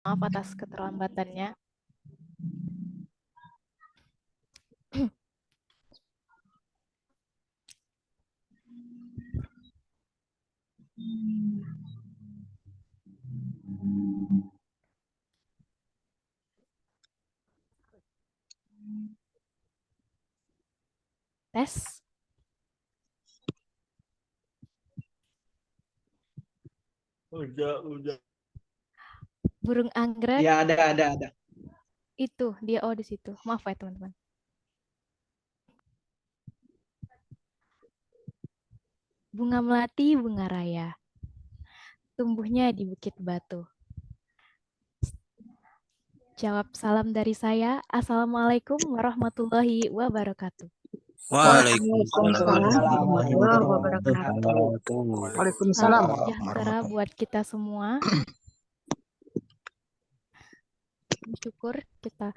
Maaf atas keterlambatannya. Tes. Udah. Burung anggrek. Ya, ada. Itu dia, oh di situ. Maaf ya teman-teman. Bunga melati, bunga raya. Tumbuhnya di Bukit Batu. Jawab salam dari saya. Assalamualaikum warahmatullahi wabarakatuh. Waalaikumsalam Waalaikumsalam. Waalaikumsalam. Salam sejahtera buat kita semua. Bersyukur kita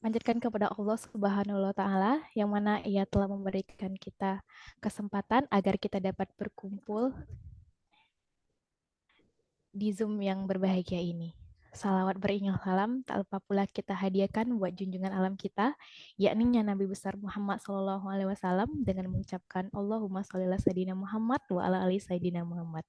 panjatkan kepada Allah Subhanahu wa taala yang mana Ia telah memberikan kita kesempatan agar kita dapat berkumpul di Zoom yang berbahagia ini. Salawat beringat salam tak lupa pula kita hadiahkan buat junjungan alam kita, yakni Nabi besar Muhammad SAW dengan mengucapkan Allahumma sholli ala sayyidina Muhammad wa ala ali sayyidina Muhammad.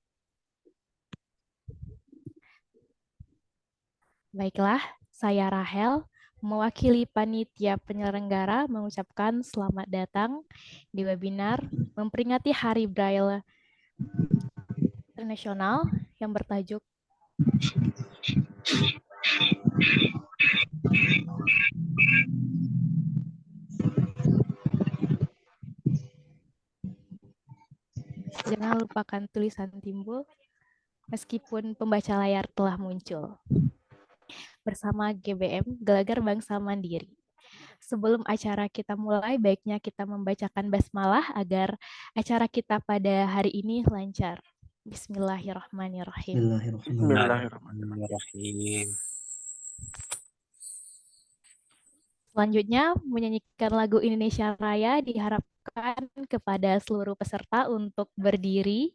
Baiklah, saya Rahel, mewakili panitia penyelenggara mengucapkan selamat datang di webinar memperingati Hari Braille Internasional yang bertajuk Jangan lupakan tulisan timbul meskipun pembaca layar telah muncul. Bersama GBM, Gelagar Bangsa Mandiri. Sebelum acara kita mulai, baiknya kita membacakan basmalah agar acara kita pada hari ini lancar. Bismillahirrahmanirrahim. Bismillahirrahmanirrahim. Selanjutnya, menyanyikan lagu Indonesia Raya diharapkan kepada seluruh peserta untuk berdiri.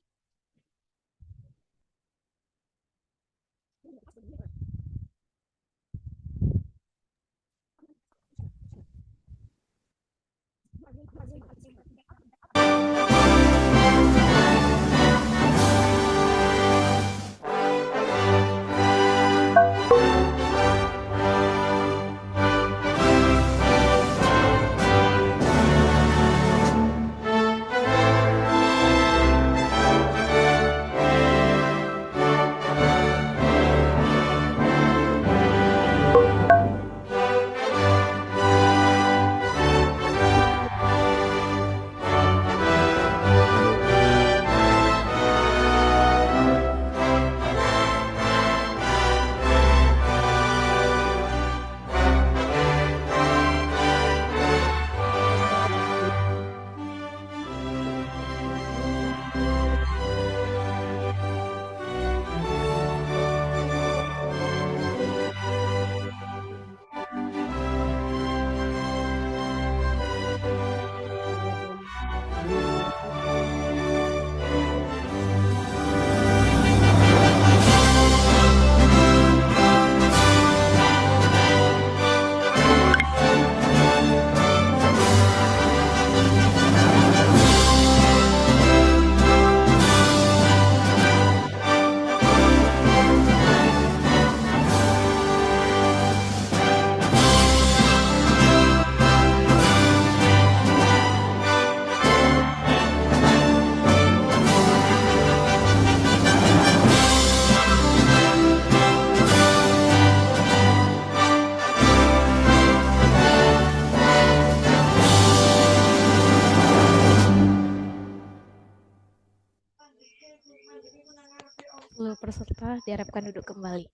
Seluruh peserta diharapkan duduk kembali.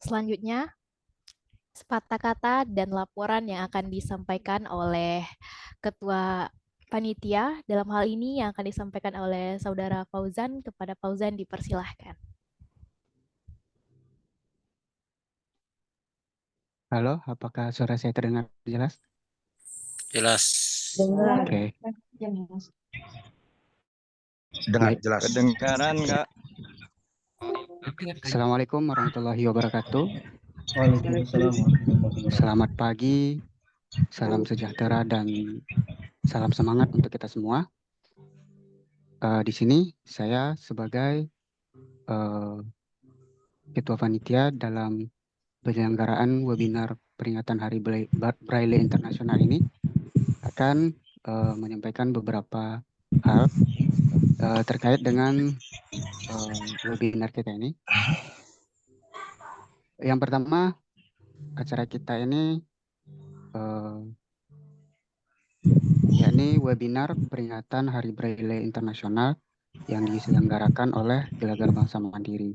Selanjutnya, sepatah kata dan laporan yang akan disampaikan oleh Ketua Panitia. Dalam hal ini yang akan disampaikan oleh Saudara Fauzan. Kepada Fauzan dipersilahkan. Halo, apakah suara saya terdengar jelas? Jelas. Oke. Dengar Baik. jelas. Kedengaran nggak? Assalamualaikum warahmatullahi wabarakatuh. Waalaikumsalam warahmatullahi wabarakatuh. Selamat pagi, salam sejahtera dan salam semangat untuk kita semua. Di sini saya sebagai Ketua Panitia dalam penyelenggaraan webinar peringatan Hari Braille Internasional ini akan menyampaikan beberapa hal terkait dengan webinar kita ini. Yang pertama, acara kita ini yakni webinar peringatan Hari Braille Internasional yang diselenggarakan oleh Gelagar Bangsa Mandiri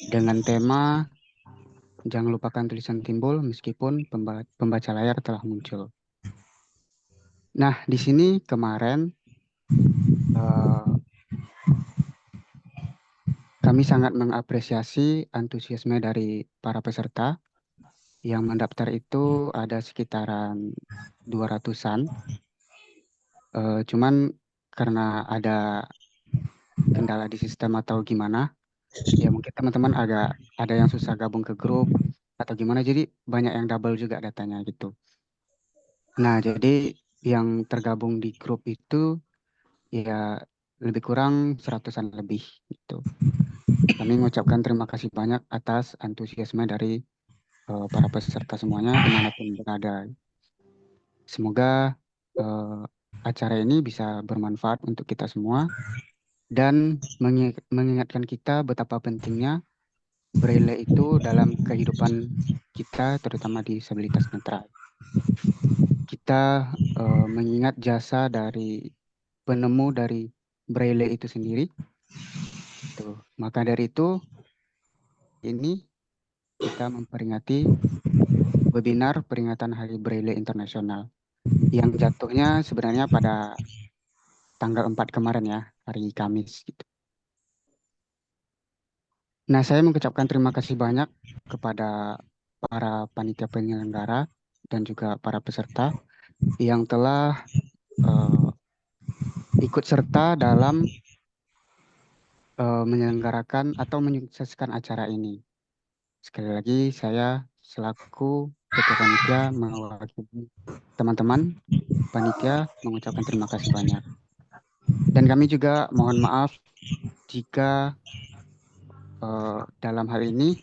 dengan tema Jangan Lupakan Tulisan Timbul Meskipun Pembaca Layar Telah Muncul. Nah, di sini kemarin kami sangat mengapresiasi antusiasme dari para peserta. Yang mendaftar itu ada sekitaran 200-an. Cuman karena ada kendala di sistem atau gimana, ya mungkin teman-teman ada yang susah gabung ke grup atau gimana, jadi banyak yang double juga datanya gitu. Nah, jadi yang tergabung di grup itu ya lebih kurang 100-an lebih gitu. Kami mengucapkan terima kasih banyak atas antusiasme dari para peserta semuanya dimanapun berada. Semoga acara ini bisa bermanfaat untuk kita semua dan mengingatkan kita betapa pentingnya Braille itu dalam kehidupan kita, terutama disabilitas netra. Kita mengingat jasa dari penemu dari Braille itu sendiri. Maka dari itu, ini kita memperingati webinar peringatan Hari Braille Internasional yang jatuhnya sebenarnya pada tanggal 4 kemarin ya, hari Kamis gitu. Nah, saya mengucapkan terima kasih banyak kepada para panitia penyelenggara dan juga para peserta yang telah ikut serta dalam menyelenggarakan atau menyukseskan acara ini. Sekali lagi, saya selaku Ketua Panitia mewakili teman-teman panitia mengucapkan terima kasih banyak. Dan kami juga mohon maaf jika dalam hal ini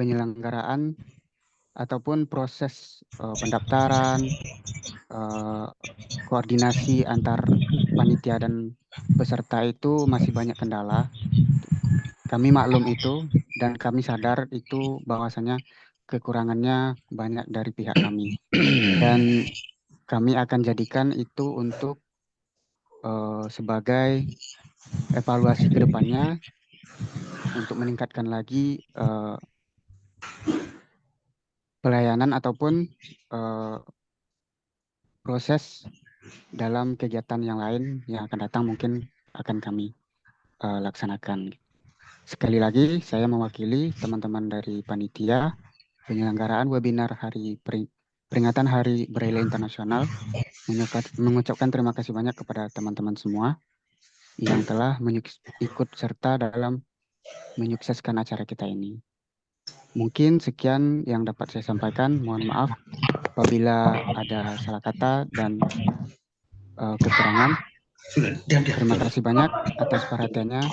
penyelenggaraan ataupun proses pendaftaran, koordinasi antar panitia dan peserta itu masih banyak kendala. Kami maklum itu dan kami sadar itu bahwasanya kekurangannya banyak dari pihak kami. Dan kami akan jadikan itu untuk sebagai evaluasi ke depannya untuk meningkatkan lagi pelayanan ataupun proses dalam kegiatan yang lain yang akan datang mungkin akan kami laksanakan. Sekali lagi, saya mewakili teman-teman dari panitia penyelenggaraan webinar peringatan Hari Braille Internasional, mengucapkan terima kasih banyak kepada teman-teman semua yang telah ikut serta dalam menyukseskan acara kita ini. Mungkin sekian yang dapat saya sampaikan. Mohon maaf apabila ada salah kata dan kekurangan. Terima kasih banyak atas perhatiannya.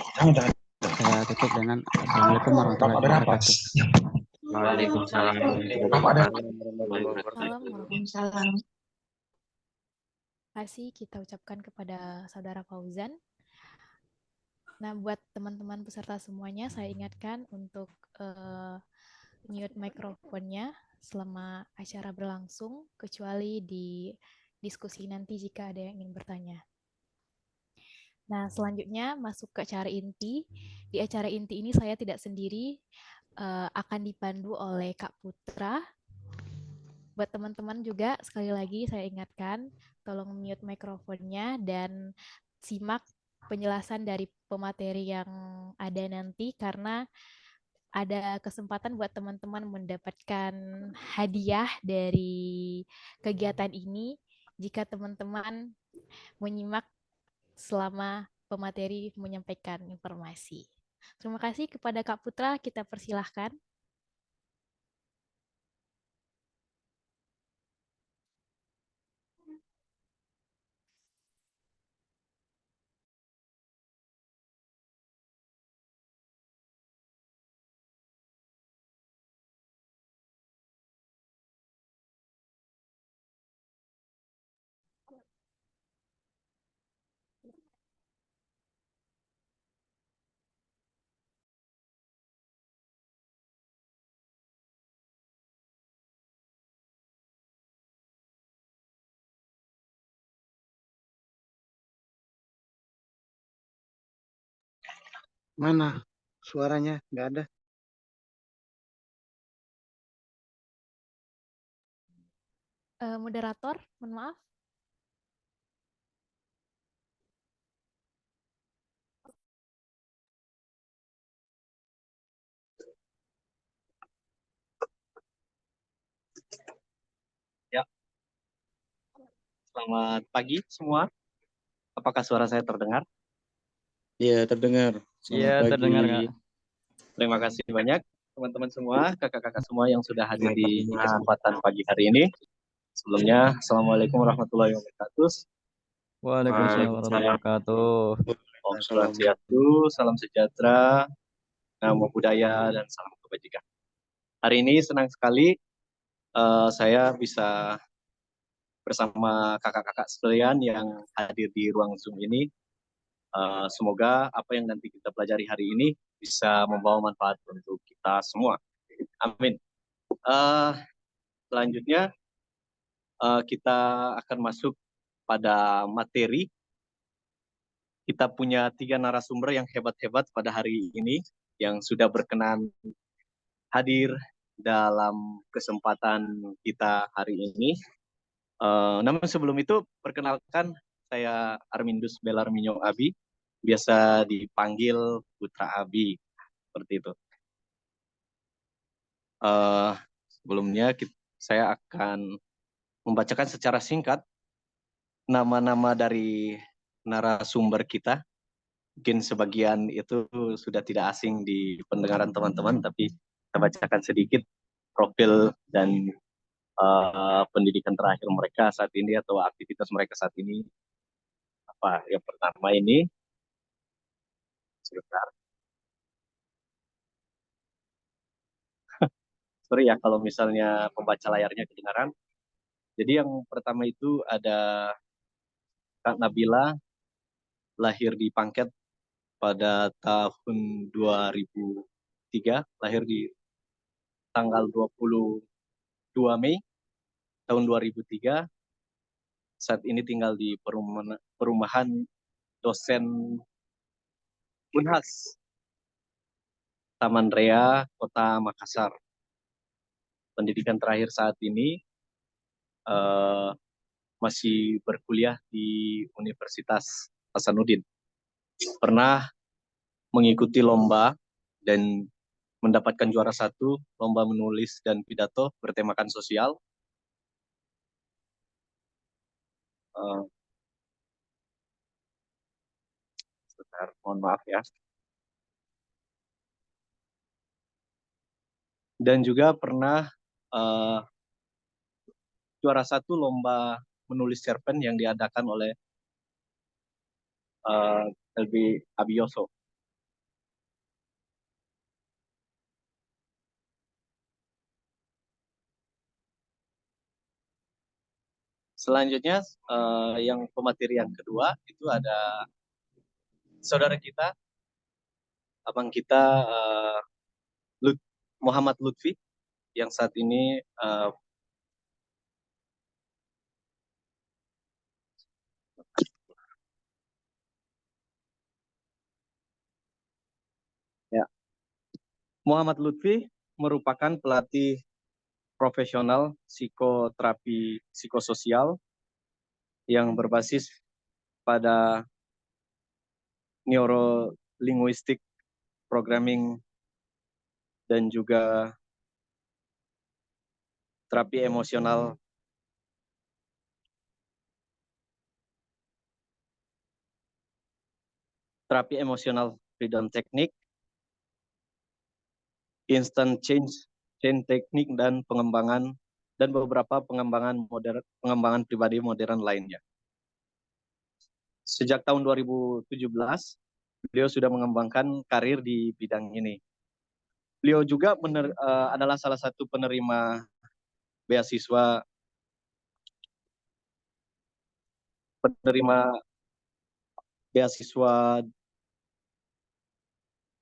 Saya tutup dengan Assalamualaikum warahmatullahi wabarakatuh. Waalaikumsalam warahmatullahi wabarakatuh. Waalaikumsalam. Terima kasih kita ucapkan kepada Saudara Fauzan. Nah, buat teman-teman peserta semuanya, saya ingatkan untuk mute mikrofonnya selama acara berlangsung, kecuali di diskusi nanti jika ada yang ingin bertanya. Nah, selanjutnya masuk ke acara inti. Di acara inti ini saya tidak sendiri, akan dipandu oleh Kak Putra. Buat teman-teman juga, sekali lagi saya ingatkan, tolong mute mikrofonnya dan simak penjelasan dari pemateri yang ada nanti, karena ada kesempatan buat teman-teman mendapatkan hadiah dari kegiatan ini jika teman-teman menyimak selama pemateri menyampaikan informasi. Terima kasih kepada Kak Putra, kita persilahkan. Mana suaranya? Nggak ada. Moderator, mohon maaf. Ya, selamat pagi semua. Apakah suara saya terdengar? Iya, terdengar. Iya, Selamat terdengar, pagi. Kak. Terima kasih banyak teman-teman semua, kakak-kakak semua yang sudah hadir di kesempatan pagi hari ini. Sebelumnya, Assalamualaikum warahmatullahi wabarakatuh. Waalaikumsalam warahmatullahi wabarakatuh. Om Swastiastu, salam sejahtera, namo buddhaya, dan salam kebajikan. Hari ini senang sekali saya bisa bersama kakak-kakak sekalian yang hadir di ruang Zoom ini. Semoga apa yang nanti kita pelajari hari ini bisa membawa manfaat untuk kita semua. Amin. Selanjutnya kita akan masuk pada materi. Kita punya 3 narasumber yang hebat-hebat pada hari ini yang sudah berkenan hadir dalam kesempatan kita hari ini. Namun sebelum itu, perkenalkan saya Armindus Belarminyo Abi, biasa dipanggil Putra Abi, seperti itu. Sebelumnya saya akan membacakan secara singkat nama-nama dari narasumber kita. Mungkin sebagian itu sudah tidak asing di pendengaran teman-teman, tapi kita bacakan sedikit profil dan pendidikan terakhir mereka saat ini atau aktivitas mereka saat ini. Apa yang pertama ini? Sebentar. Sorry ya kalau misalnya pembaca layarnya kedengaran. Jadi yang pertama itu ada Kak Nabila, lahir di Pangket pada tahun 2003, lahir di tanggal 22 Mei tahun 2003. Saat ini tinggal di perumahan dosen Unhas, Taman Rea, Kota Makassar. Pendidikan terakhir saat ini masih berkuliah di Universitas Hasanuddin. Pernah mengikuti lomba dan mendapatkan juara 1 lomba menulis dan pidato bertemakan sosial. Sebentar, mohon maaf ya. Dan juga pernah juara 1 lomba menulis cerpen yang diadakan oleh LB Abioso. Selanjutnya yang pemateri yang kedua itu ada saudara kita, abang kita Muhammad Lutfi yang saat ini ya, Muhammad Lutfi merupakan pelatih profesional psikoterapi psikososial yang berbasis pada neurolinguistik programming dan juga terapi emosional freedom teknik instant change, chain teknik dan pengembangan dan beberapa pengembangan pribadi modern lainnya. Sejak tahun 2017, beliau sudah mengembangkan karir di bidang ini. Beliau juga adalah salah satu penerima beasiswa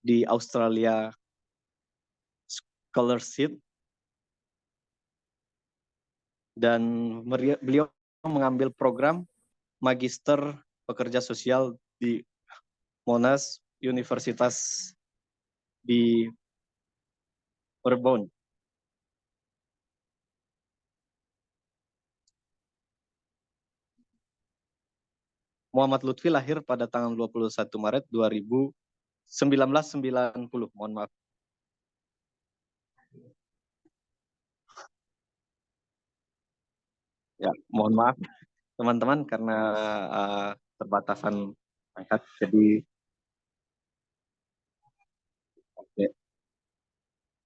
di Australia Scholarship, dan beliau mengambil program Magister Pekerja Sosial di Monash Universitas di Melbourne. Muhammad Lutfi lahir pada tanggal 21 Maret 1990. Mohon maaf. Ya, mohon maaf teman-teman karena terbatasan angkat. Jadi oke.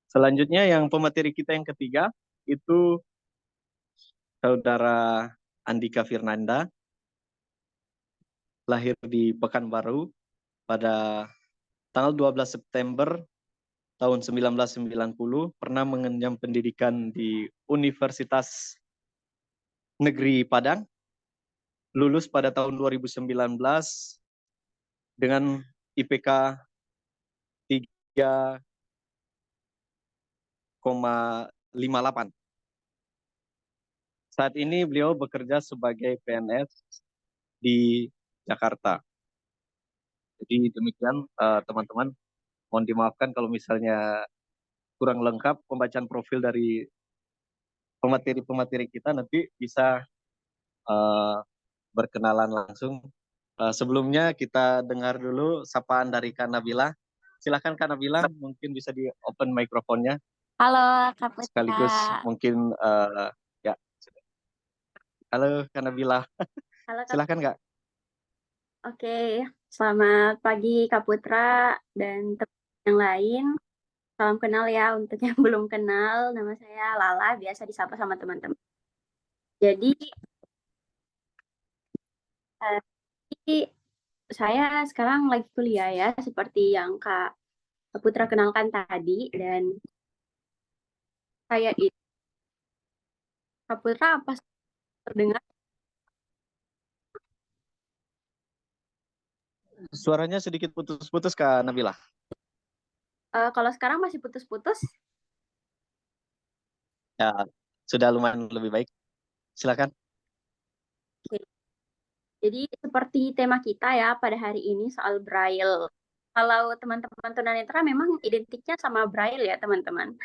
Selanjutnya yang pemateri kita yang ketiga itu Saudara Andika Firnanda, lahir di Pekanbaru pada tanggal 12 September tahun 1990, pernah mengenyam pendidikan di Universitas Negeri Padang, lulus pada tahun 2019 dengan IPK 3,58. Saat ini beliau bekerja sebagai PNS di Jakarta. Jadi demikian teman-teman, mohon dimaafkan kalau misalnya kurang lengkap pembacaan profil dari pemateri kita, nanti bisa berkenalan langsung. Sebelumnya kita dengar dulu sapaan dari Kak Nabila. Silakan Kak Nabila, mungkin bisa di open mikrofonnya. Halo Kak Putra. Sekaligus mungkin ya. Halo Kak Nabila. Halo Kak. Silakan Kak. Oke, selamat pagi Kak Putra dan teman yang lain. Salam kenal ya untuk yang belum kenal. Nama saya Lala, biasa disapa sama teman-teman. Jadi saya sekarang lagi kuliah ya, seperti yang Kak Putra kenalkan tadi. Dan saya itu, Kak Putra apa terdengar? Suaranya sedikit putus-putus Kak Nabila. Kalau sekarang masih putus-putus? Ya, sudah lumayan lebih baik. Silakan. Oke. Jadi seperti tema kita ya pada hari ini soal Braille. Kalau teman-teman tunanetra memang identiknya sama Braille ya teman-teman.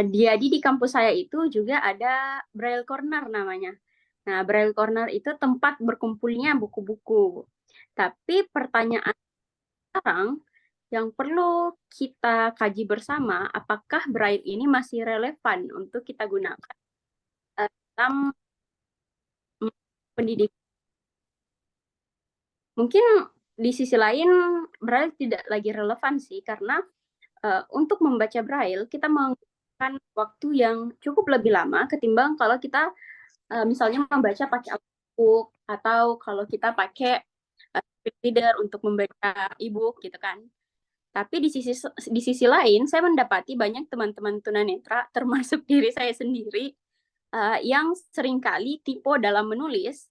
Jadi di kampus saya itu juga ada Braille Corner namanya. Nah, Braille Corner itu tempat berkumpulnya buku-buku. Tapi pertanyaan sekarang yang perlu kita kaji bersama, apakah Braille ini masih relevan untuk kita gunakan dalam pendidikan? Mungkin di sisi lain Braille tidak lagi relevan sih, karena untuk membaca Braille kita menggunakan waktu yang cukup lebih lama ketimbang kalau kita misalnya membaca pakai e-book atau kalau kita pakai reader untuk membaca e-book gitu kan. Tapi di sisi lain saya mendapati banyak teman-teman tunanetra termasuk diri saya sendiri yang seringkali typo dalam menulis.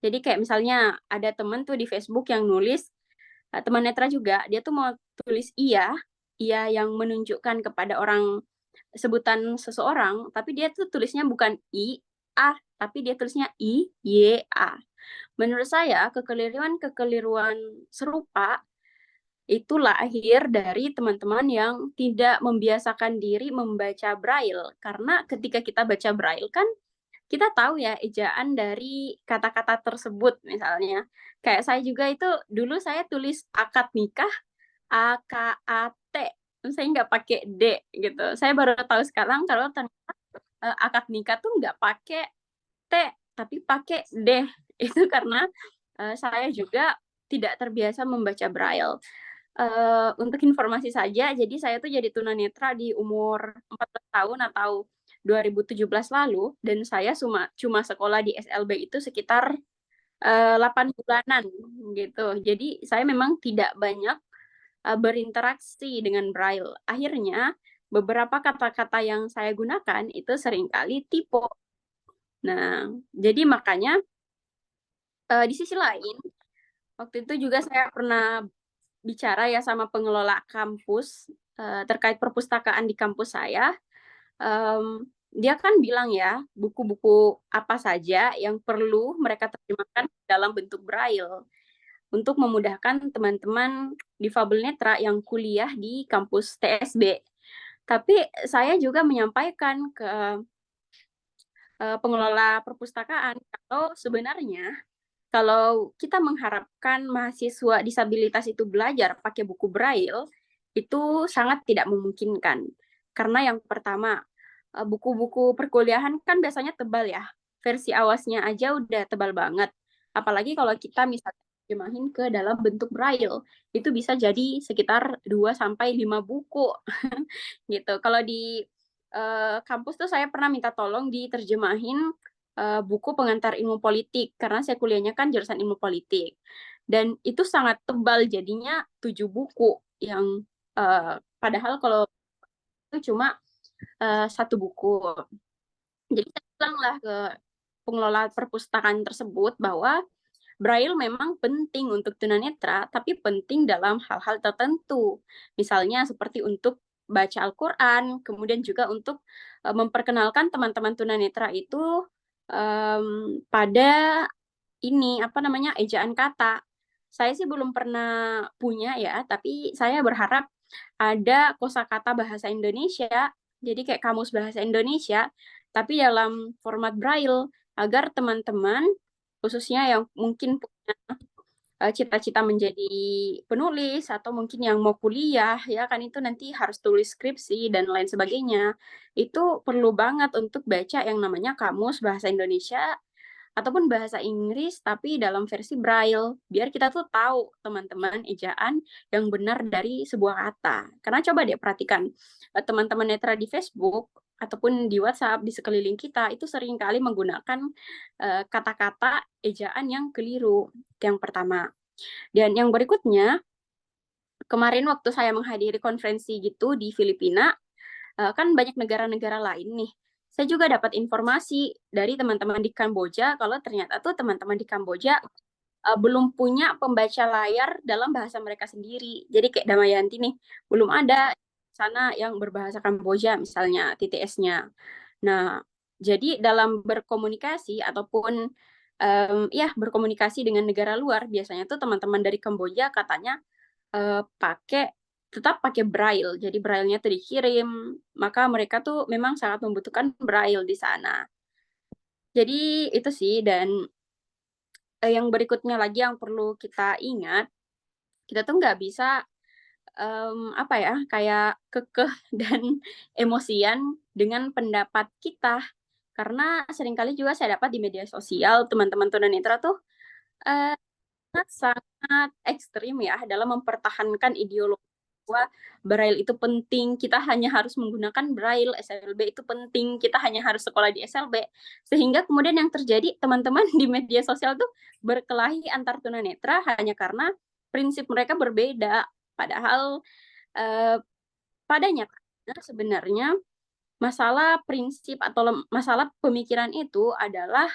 Jadi kayak misalnya ada teman tuh di Facebook yang nulis, teman netra juga, dia tuh mau tulis iya yang menunjukkan kepada orang sebutan seseorang, tapi dia tuh tulisnya bukan I, A, tapi dia tulisnya I, Y, A. Menurut saya kekeliruan serupa itu lahir dari teman-teman yang tidak membiasakan diri membaca Braille. Karena ketika kita baca Braille kan kita tahu ya ejaan dari kata-kata tersebut misalnya. Kayak saya juga itu dulu saya tulis akad nikah AKAT. Saya nggak pakai D gitu. Saya baru tahu sekarang kalau ternyata akad nikah tuh nggak pakai T tapi pakai D. Itu karena saya juga tidak terbiasa membaca Braille. untuk informasi saja, jadi saya tuh jadi tunanetra di umur 14 tahun atau 2017 lalu, dan saya cuma sekolah di SLB itu sekitar 8 bulanan gitu. Jadi saya memang tidak banyak berinteraksi dengan Braille. Akhirnya beberapa kata-kata yang saya gunakan itu seringkali typo. Nah, jadi makanya di sisi lain, waktu itu juga saya pernah bicara ya sama pengelola kampus terkait perpustakaan di kampus saya. Dia kan bilang ya, buku-buku apa saja yang perlu mereka terjemahkan dalam bentuk Braille untuk memudahkan teman-teman difabel netra yang kuliah di kampus TSB. Tapi saya juga menyampaikan ke pengelola perpustakaan kalau sebenarnya kalau kita mengharapkan mahasiswa disabilitas itu belajar pakai buku Braille, itu sangat tidak memungkinkan. Karena yang pertama, buku-buku perkuliahan kan biasanya tebal ya. Versi awasnya aja udah tebal banget. Apalagi kalau kita misalnya terjemahin ke dalam bentuk Braille, itu bisa jadi sekitar 2-5 buku. gitu. Kalau di kampus tuh saya pernah minta tolong diterjemahin buku pengantar ilmu politik karena saya kuliahnya kan jurusan ilmu politik dan itu sangat tebal jadinya 7 buku yang padahal kalau itu cuma 1 buku. Jadi saya bilanglah ke pengelola perpustakaan tersebut bahwa Braille memang penting untuk tunanetra, tapi penting dalam hal-hal tertentu. Misalnya seperti untuk baca Al-Quran, kemudian juga untuk memperkenalkan teman-teman tunanetra itu pada ejaan kata. Saya sih belum pernah punya ya, tapi saya berharap ada kosakata bahasa Indonesia, jadi kayak kamus bahasa Indonesia, tapi dalam format Braille, agar teman-teman, khususnya yang mungkin punya cita-cita menjadi penulis, atau mungkin yang mau kuliah, ya kan itu nanti harus tulis skripsi dan lain sebagainya, itu perlu banget untuk baca yang namanya kamus bahasa Indonesia, ataupun bahasa Inggris tapi dalam versi Braille biar kita tuh tahu teman-teman ejaan yang benar dari sebuah kata. Karena coba deh perhatikan teman-teman netra di Facebook ataupun di WhatsApp di sekeliling kita itu sering kali menggunakan kata-kata ejaan yang keliru. Itu yang pertama. Dan yang berikutnya, kemarin waktu saya menghadiri konferensi gitu di Filipina, kan banyak negara-negara lain nih. Saya juga dapat informasi dari teman-teman di Kamboja kalau ternyata tuh teman-teman di Kamboja belum punya pembaca layar dalam bahasa mereka sendiri. Jadi kayak Damayanti nih, belum ada sana yang berbahasa Kamboja misalnya TTS-nya. Nah, jadi dalam berkomunikasi ataupun berkomunikasi dengan negara luar, biasanya tuh teman-teman dari Kamboja katanya tetap pakai Braille. Jadi Braille-nya tuh dikirim, maka mereka tuh memang sangat membutuhkan Braille di sana. Jadi itu sih, dan yang berikutnya lagi yang perlu kita ingat, kita tuh nggak bisa kayak kekeh dan emosian dengan pendapat kita. Karena seringkali juga saya dapat di media sosial, teman-teman tunanetra tuh sangat ekstrim ya dalam mempertahankan ideologi bahwa Braille itu penting, kita hanya harus menggunakan Braille, SLB itu penting, kita hanya harus sekolah di SLB. Sehingga kemudian yang terjadi, teman-teman di media sosial tuh berkelahi antar tunanetra hanya karena prinsip mereka berbeda. Padahal pada nyatanya sebenarnya masalah prinsip atau masalah pemikiran itu adalah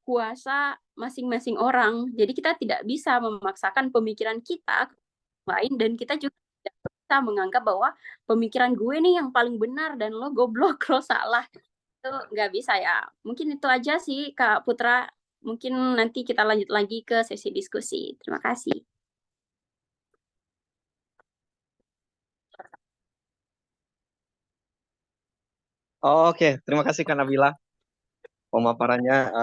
kuasa masing-masing orang. Jadi kita tidak bisa memaksakan pemikiran kita lain dan kita juga tidak bisa menganggap bahwa pemikiran gue nih yang paling benar dan lo goblok, lo salah. Itu nggak bisa ya. Mungkin itu aja sih Kak Putra. Mungkin nanti kita lanjut lagi ke sesi diskusi. Terima kasih. Oke, terima kasih Kak Nabila. Pemaparannya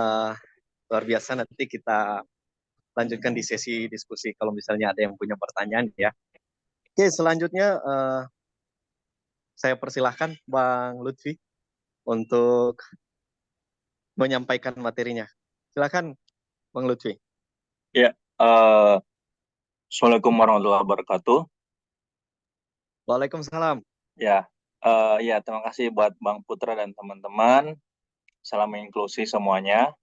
luar biasa. Nanti kita lanjutkan di sesi diskusi kalau misalnya ada yang punya pertanyaan ya. Oke, selanjutnya saya persilahkan Bang Lutfi untuk menyampaikan materinya. Silakan Bang Lutfi. Ya, Assalamualaikum warahmatullahi wabarakatuh. Waalaikumsalam. Ya, ya terima kasih buat Bang Putra dan teman-teman. Salam inklusi semuanya.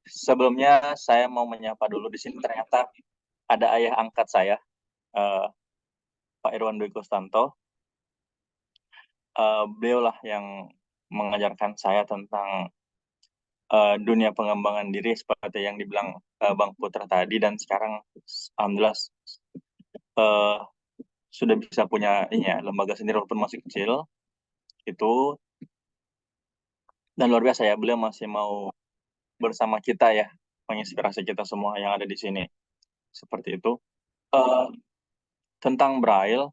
Sebelumnya saya mau menyapa dulu di sini, ternyata ada ayah angkat saya, Pak Irwan Dwi Kustanto. Beliau lah yang mengajarkan saya tentang dunia pengembangan diri seperti yang dibilang Bang Putra tadi, dan sekarang alhamdulillah sudah bisa punya ini ya, lembaga sendiri walaupun masih kecil itu. Dan luar biasa ya, beliau masih mau bersama kita ya, menginspirasi kita semua yang ada di sini. Seperti itu. Tentang Braille,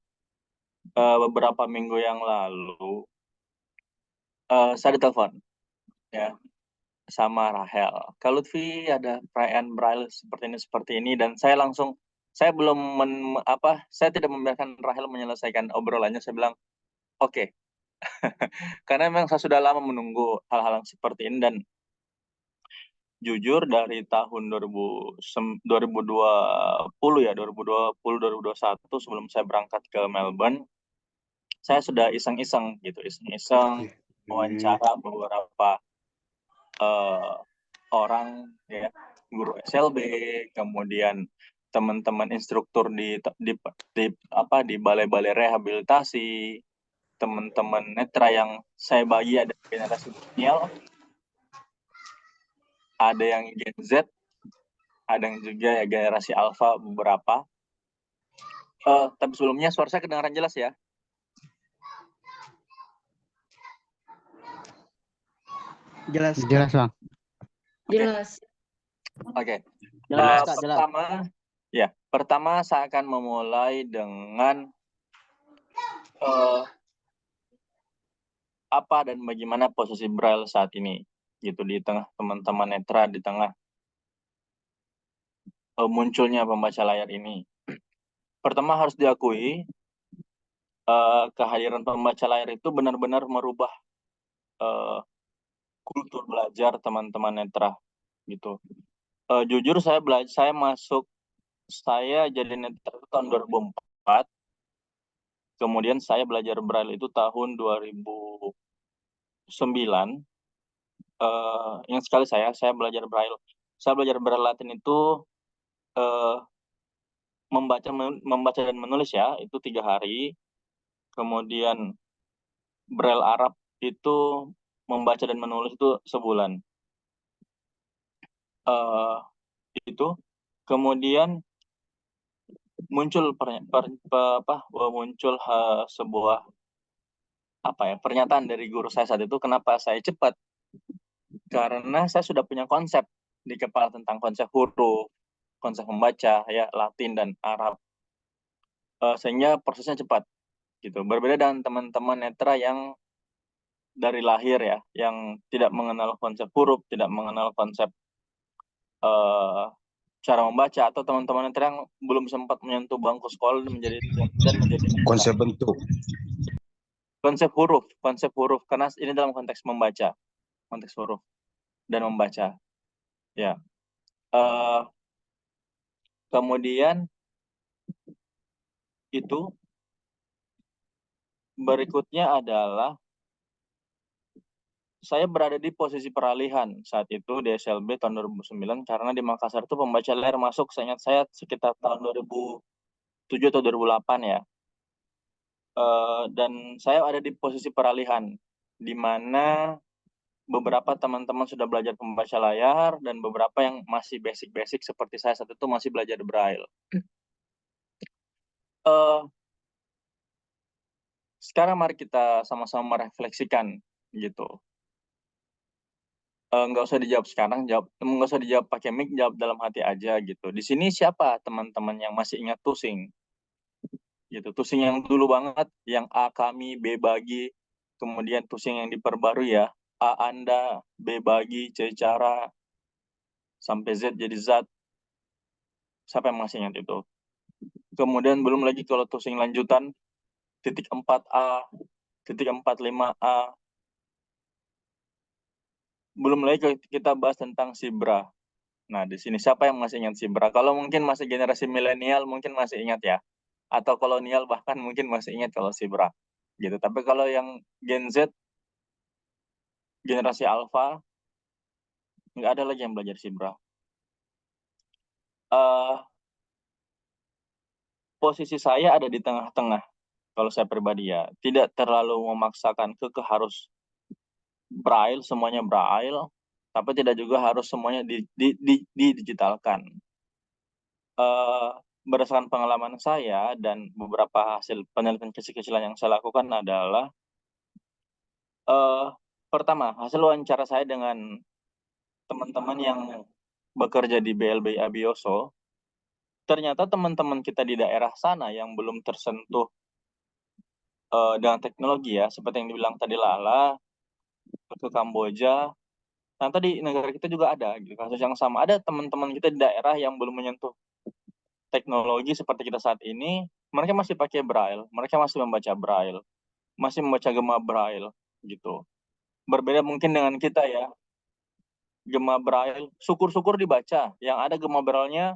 beberapa minggu yang lalu saya ditelepon ya sama Rahel. Kak Lutfi, ada perayaan Braille seperti ini, dan saya langsung, saya belum saya tidak membiarkan Rahel menyelesaikan obrolannya. Saya bilang oke. Karena memang saya sudah lama menunggu hal-hal yang seperti ini, dan jujur dari tahun 2020 ya, 2020-2021 sebelum saya berangkat ke Melbourne, saya sudah iseng-iseng gitu, wawancara beberapa orang ya, guru SLB, kemudian teman-teman instruktur di balai-balai rehabilitasi, teman-teman netra yang saya bagi ada generasi milenial, ada yang Gen Z, ada yang juga ya generasi Alpha beberapa. Tapi sebelumnya suara saya kedengaran jelas ya? Jelas. Jelas, Bang. Jelas. Oke. Jelas, Kak, jelas. Pertama saya akan memulai dengan apa dan bagaimana posisi Braille saat ini, gitu, di tengah teman-teman netra, di tengah munculnya pembaca layar ini. Pertama harus diakui, kehadiran pembaca layar itu benar-benar merubah kultur belajar teman-teman netra, gitu. Jujur saya jadi netra itu tahun 2004. Kemudian saya belajar Braille itu tahun 2009. Ingat sekali saya belajar Braille. Saya belajar Braille Latin itu membaca dan menulis ya, itu 3 hari. Kemudian Braille Arab itu membaca dan menulis itu sebulan. Itu kemudian muncul sebuah pernyataan dari guru saya saat itu. Kenapa saya cepat? Karena saya sudah punya konsep di kepala tentang konsep huruf, konsep membaca ya, Latin dan Arab, sehingga prosesnya cepat gitu. Berbeda dengan teman-teman netra yang dari lahir ya, yang tidak mengenal konsep huruf, tidak mengenal konsep cara membaca, atau teman-teman netra yang belum sempat menyentuh bangku sekolah dan menjadi konsep bentuk, konsep huruf, karena ini dalam konteks membaca, konteks huruf dan membaca ya. Kemudian itu berikutnya adalah saya berada di posisi peralihan saat itu di SLB tahun 2009, karena di Makassar itu pembaca layar masuk, seingat saya sekitar tahun 2007 atau 2008 ya. Dan saya ada di posisi peralihan, di mana beberapa teman-teman sudah belajar pembaca layar, dan beberapa yang masih basic-basic seperti saya saat itu masih belajar Braille. Sekarang mari kita sama-sama merefleksikan gitu. Nggak usah dijawab sekarang, nggak usah dijawab pakai mic, jawab dalam hati aja gitu. Di sini siapa teman-teman yang masih ingat tusing? Gitu, tusing yang dulu banget, yang A kami, B bagi, kemudian tusing yang diperbarui ya, A Anda, B bagi, C cara, sampai Z jadi zat. Siapa yang masih ingat itu? Kemudian belum lagi kalau tusing lanjutan, titik 4A, titik 45A. Belum lagi kita bahas tentang Sibra. Nah, di sini siapa yang masih ingat Zebra? Kalau mungkin masih generasi milenial mungkin masih ingat ya. Atau kolonial bahkan mungkin masih ingat kalau Zebra. Gitu. Tapi kalau yang Gen Z, generasi Alpha, nggak ada lagi yang belajar Zebra. Posisi saya ada di tengah-tengah. Kalau saya pribadi ya, tidak terlalu memaksakan harus Braille, semuanya Braille, tapi tidak juga harus semuanya digitalkan. Berdasarkan pengalaman saya dan beberapa hasil penelitian kecil-kecilan yang saya lakukan adalah pertama, hasil wawancara saya dengan teman-teman yang bekerja di BLBI Abioso, ternyata teman-teman kita di daerah sana yang belum tersentuh dengan teknologi ya, seperti yang dibilang tadi Lala, ke Kamboja, nah tadi negara kita juga ada gitu, kasus yang sama. Ada teman-teman kita di daerah yang belum menyentuh teknologi seperti kita saat ini, mereka masih pakai Braille, mereka masih membaca Braille, masih membaca gema Braille gitu. Berbeda mungkin dengan kita ya, gema Braille, syukur-syukur dibaca, yang ada gema Braille-nya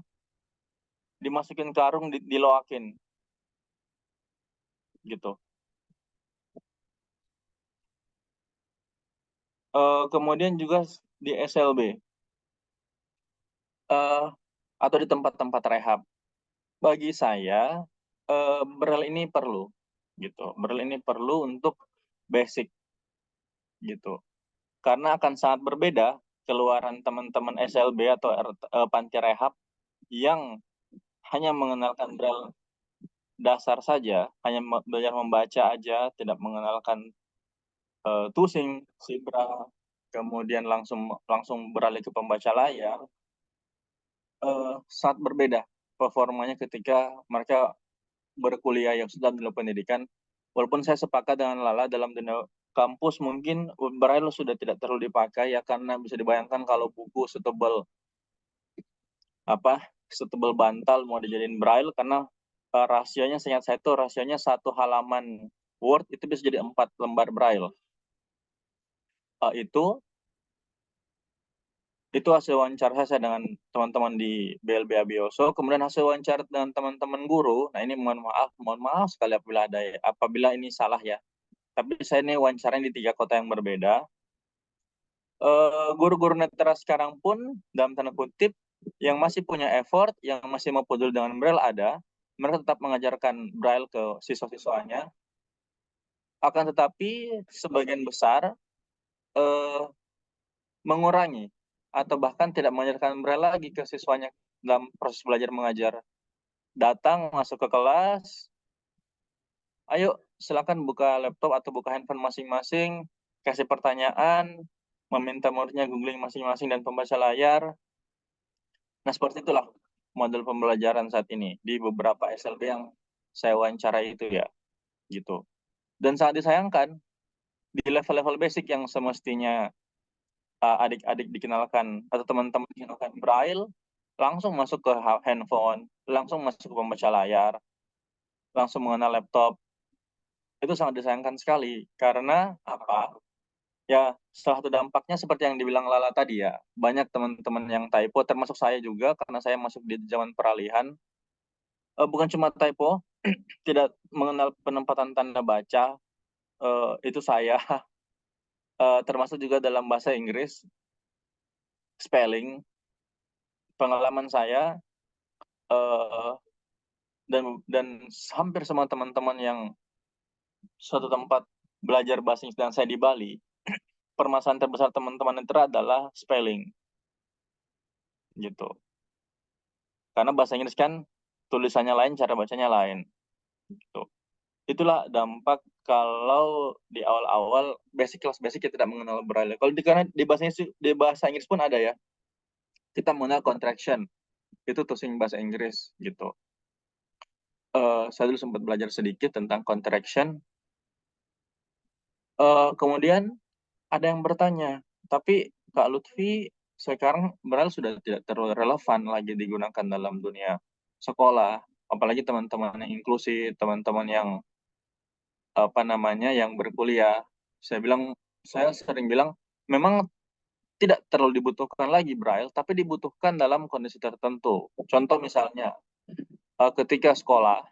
dimasukin karung, diloakin gitu. Kemudian juga di SLB atau di tempat-tempat rehab, bagi saya Braille ini perlu gitu. Braille ini perlu untuk basic gitu. Karena akan sangat berbeda keluaran teman-teman SLB atau panti rehab yang hanya mengenalkan Braille dasar saja, hanya belajar membaca aja, tidak mengenalkan tusing, Zebra, kemudian langsung beralih ke pembaca layar, sangat berbeda performanya ketika mereka berkuliah yang sudah dalam pendidikan. Walaupun saya sepakat dengan Lala, dalam dunia kampus mungkin Braille sudah tidak terlalu dipakai ya, karena bisa dibayangkan kalau buku setebal bantal mau dijadiin Braille, karena rasionya, seingat saya itu rasionya 1 halaman Word itu bisa jadi 4 lembar Braille. Itu hasil wawancara saya dengan teman-teman di BLB Abioso. Kemudian hasil wawancara dengan teman-teman guru. Nah ini mohon maaf sekali apabila ini salah ya. Tapi saya ini wawancara di 3 kota yang berbeda. Guru-guru netra sekarang pun dalam tanda kutip yang masih punya effort, yang masih mau peduli dengan Braille ada. Mereka tetap mengajarkan Braille ke siswa-siswanya. Akan tetapi sebagian besar mengurangi atau bahkan tidak mengajarkan Braille lagi ke siswanya dalam proses belajar mengajar. Datang, masuk ke kelas, ayo silakan buka laptop atau buka handphone masing-masing, kasih pertanyaan, meminta muridnya googling masing-masing dan pembaca layar. Nah seperti itulah model pembelajaran saat ini di beberapa SLB yang saya wawancarai itu ya, gitu. Dan sangat disayangkan di level-level basic yang semestinya adik-adik dikenalkan atau teman-teman dikenalkan Braille, langsung masuk ke handphone, langsung masuk ke pembaca layar, langsung mengenal laptop. Itu sangat disayangkan sekali. Karena apa? Ya, salah satu dampaknya seperti yang dibilang Lala tadi ya, banyak teman-teman yang typo, termasuk saya juga, karena saya masuk di zaman peralihan. Bukan cuma typo, tidak mengenal penempatan tanda baca, itu saya. Termasuk juga dalam bahasa Inggris, spelling, pengalaman saya, dan hampir semua teman-teman yang suatu tempat belajar bahasa Inggris dan saya di Bali, permasalahan terbesar teman-teman itu adalah spelling, gitu. Karena bahasa Inggris kan tulisannya lain, cara bacanya lain, gitu. Itulah dampak kalau di awal-awal kelas basic kita tidak mengenal Braille. Kalau di bahasa Inggris pun ada ya, kita mengenal contraction, itu tusing bahasa Inggris, gitu. Saya dulu sempat belajar sedikit tentang contraction. Kemudian ada yang bertanya, tapi Kak Lutfi, sekarang Braille sudah tidak terlalu relevan lagi digunakan dalam dunia sekolah, apalagi teman-teman yang inklusi, teman-teman yang yang berkuliah. Saya sering bilang, memang tidak terlalu dibutuhkan lagi Braille, tapi dibutuhkan dalam kondisi tertentu. Contoh misalnya, ketika sekolah,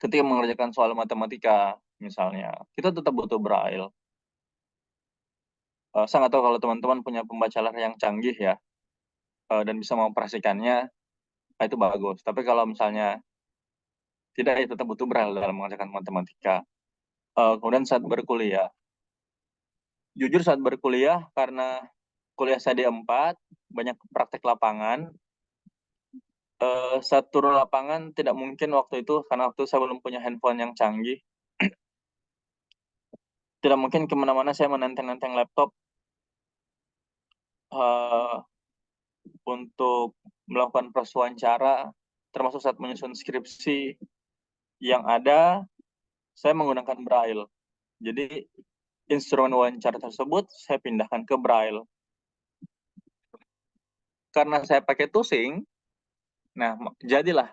ketika mengerjakan soal matematika misalnya, kita tetap butuh Braille. Saya nggak tahu kalau teman-teman punya pembaca layar yang canggih ya, dan bisa mengoperasikannya, itu bagus. Tapi kalau misalnya tidak, ya tetap butuh Braille dalam mengerjakan matematika. Kemudian saat berkuliah, jujur saat berkuliah, karena kuliah saya di 4, banyak praktek lapangan, saat turun lapangan tidak mungkin waktu itu, karena waktu saya belum punya handphone yang canggih, tidak mungkin kemana-mana saya menenteng-nenteng laptop untuk melakukan proses wawancara, termasuk saat menyusun skripsi. Yang ada, saya menggunakan Braille. Jadi, instrumen wawancara tersebut saya pindahkan ke Braille. Karena saya pakai tusing, nah jadilah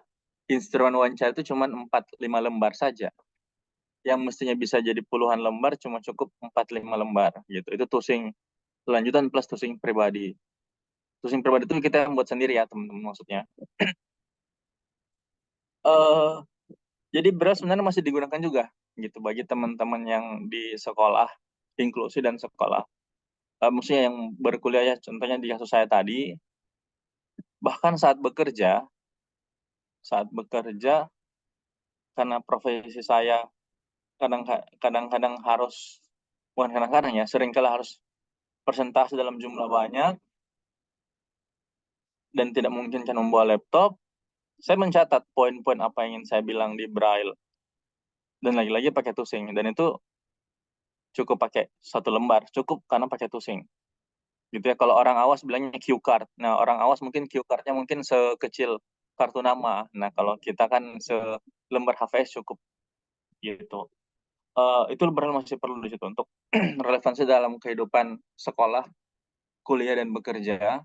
instrumen wawancara itu cuma 4-5 lembar saja. Yang mestinya bisa jadi puluhan lembar cuma cukup 4-5 lembar gitu. Itu tusing lanjutan plus tusing pribadi. Tusing pribadi itu kita buat sendiri ya teman-teman, maksudnya. Jadi Braille sebenarnya masih digunakan juga gitu bagi teman-teman yang di sekolah inklusi dan sekolah maksudnya yang berkuliah ya, contohnya di kasus saya tadi. Bahkan saat bekerja karena profesi saya kadang-kadang harus, bukan kadang-kadang ya, seringkali harus persentase dalam jumlah banyak dan tidak mungkin kan membawa laptop, saya mencatat poin-poin apa yang ingin saya bilang di Braille dan lagi-lagi pakai tusing, dan itu cukup pakai 1 lembar, cukup karena pakai tusing gitu ya. Kalau orang awas bilangnya cue card, nah orang awas mungkin cue cardnya mungkin sekecil kartu nama, nah kalau kita kan selembar HVS cukup gitu. Itu Braille masih perlu di situ untuk relevansi dalam kehidupan sekolah, kuliah, dan bekerja,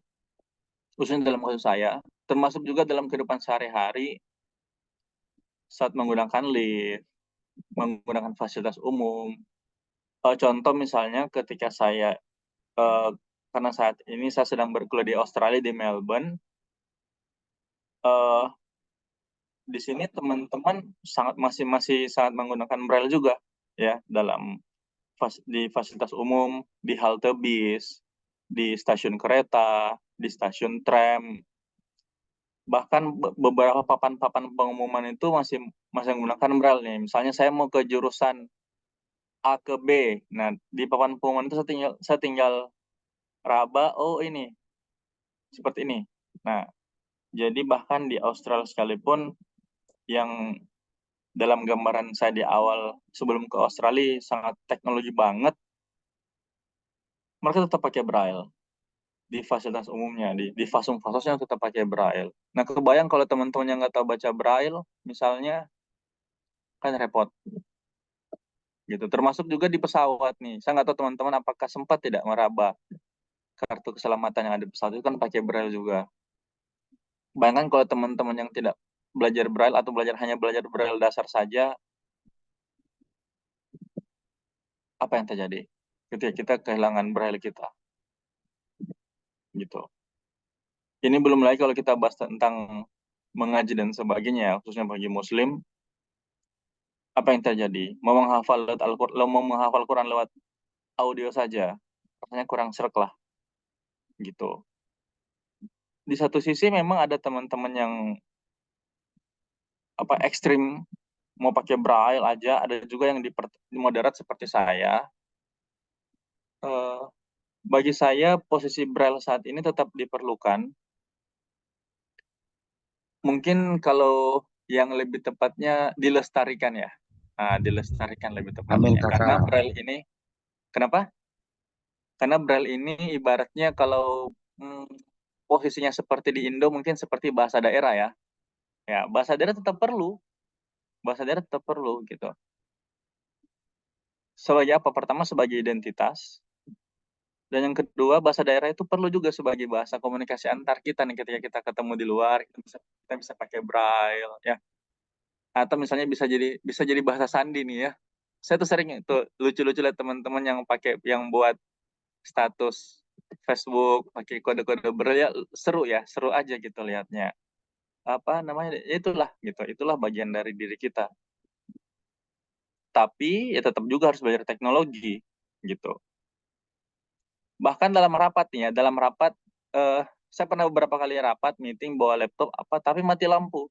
khususnya dalam kasus saya, termasuk juga dalam kehidupan sehari-hari saat menggunakan lift, menggunakan fasilitas umum. Contoh misalnya ketika saya, karena saat ini saya sedang berkuliah di Australia, di Melbourne, di sini teman-teman masih sangat menggunakan Braille juga ya, di fasilitas umum, di halte bis, di stasiun kereta, di stasiun tram, bahkan beberapa papan-papan pengumuman itu masih menggunakan Braille nih. Misalnya saya mau ke jurusan A ke B, nah di papan pengumuman itu saya tinggal raba, oh ini seperti ini. Nah, jadi bahkan di Australia sekalipun, yang dalam gambaran saya di awal sebelum ke Australia sangat teknologi banget, mereka tetap pakai Braille di fasilitas umumnya, di fasum-fasumnya tetap pakai Braille. Nah, kebayang kalau teman-teman yang nggak tahu baca Braille, misalnya, kan repot. Gitu. Termasuk juga di pesawat nih. Saya nggak tahu teman-teman apakah sempat tidak meraba kartu keselamatan yang ada di pesawat itu kan pakai Braille juga. Bayangkan kalau teman-teman yang tidak belajar Braille atau hanya belajar Braille dasar saja, apa yang terjadi ketika kita kehilangan Braille kita? Gitu. Ini belum lagi kalau kita bahas tentang mengaji dan sebagainya, khususnya bagi Muslim, apa yang terjadi? Mau menghafal Quran lewat audio saja, rasanya kurang srek lah, gitu. Di satu sisi memang ada teman-teman yang ekstrim mau pakai Braille aja, ada juga yang di moderat seperti saya. Bagi saya posisi Braille saat ini tetap diperlukan. Mungkin kalau yang lebih tepatnya dilestarikan ya. Dilestarikan lebih tepatnya. Amin, Kakak. Karena Braille ini, kenapa? Karena Braille ini ibaratnya kalau posisinya seperti di Indo, mungkin seperti bahasa daerah ya. Ya, bahasa daerah tetap perlu. Bahasa daerah tetap perlu gitu. Sebagai apa? Pertama sebagai identitas. Dan yang kedua, bahasa daerah itu perlu juga sebagai bahasa komunikasi antar kita nih, ketika kita ketemu di luar, kita bisa pakai Braille ya. Atau misalnya bisa jadi bahasa sandi nih ya. Saya tuh sering tuh lucu-lucu lihat teman-teman yang buat status Facebook, pakai kode-kode braille ya seru aja gitu lihatnya. Apa namanya? Itulah gitu. Itulah bagian dari diri kita. Tapi ya tetap juga harus belajar teknologi gitu. Bahkan dalam rapat nih ya, saya pernah beberapa kali rapat meeting bawa laptop tapi mati lampu.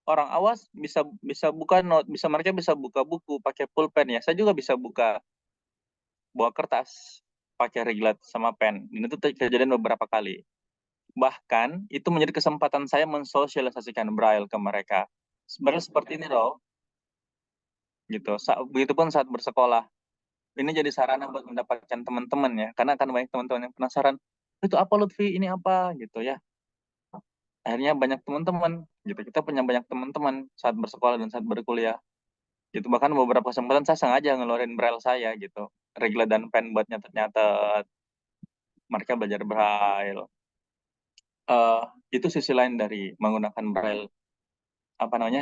Orang awas bisa buka note, mereka bisa buka buku pakai pulpen ya. Saya juga bisa bawa kertas pakai reglet sama pen. Dan itu kejadian beberapa kali. Bahkan itu menjadi kesempatan saya mensosialisasikan braille ke mereka. Sebenarnya seperti ini loh. Gitu. Begitupun saat bersekolah. Ini jadi sarana buat mendapatkan teman-teman ya. Karena akan banyak teman-teman yang penasaran, itu apa Lutfi, ini apa gitu ya. Akhirnya banyak teman-teman gitu. Kita punya banyak teman-teman saat bersekolah dan saat berkuliah. Gitu. Bahkan beberapa kesempatan saya sengaja ngeluarin braille saya gitu. Reglet dan pen buat nyatet-nyatet. Mereka belajar braille. Itu sisi lain dari menggunakan braille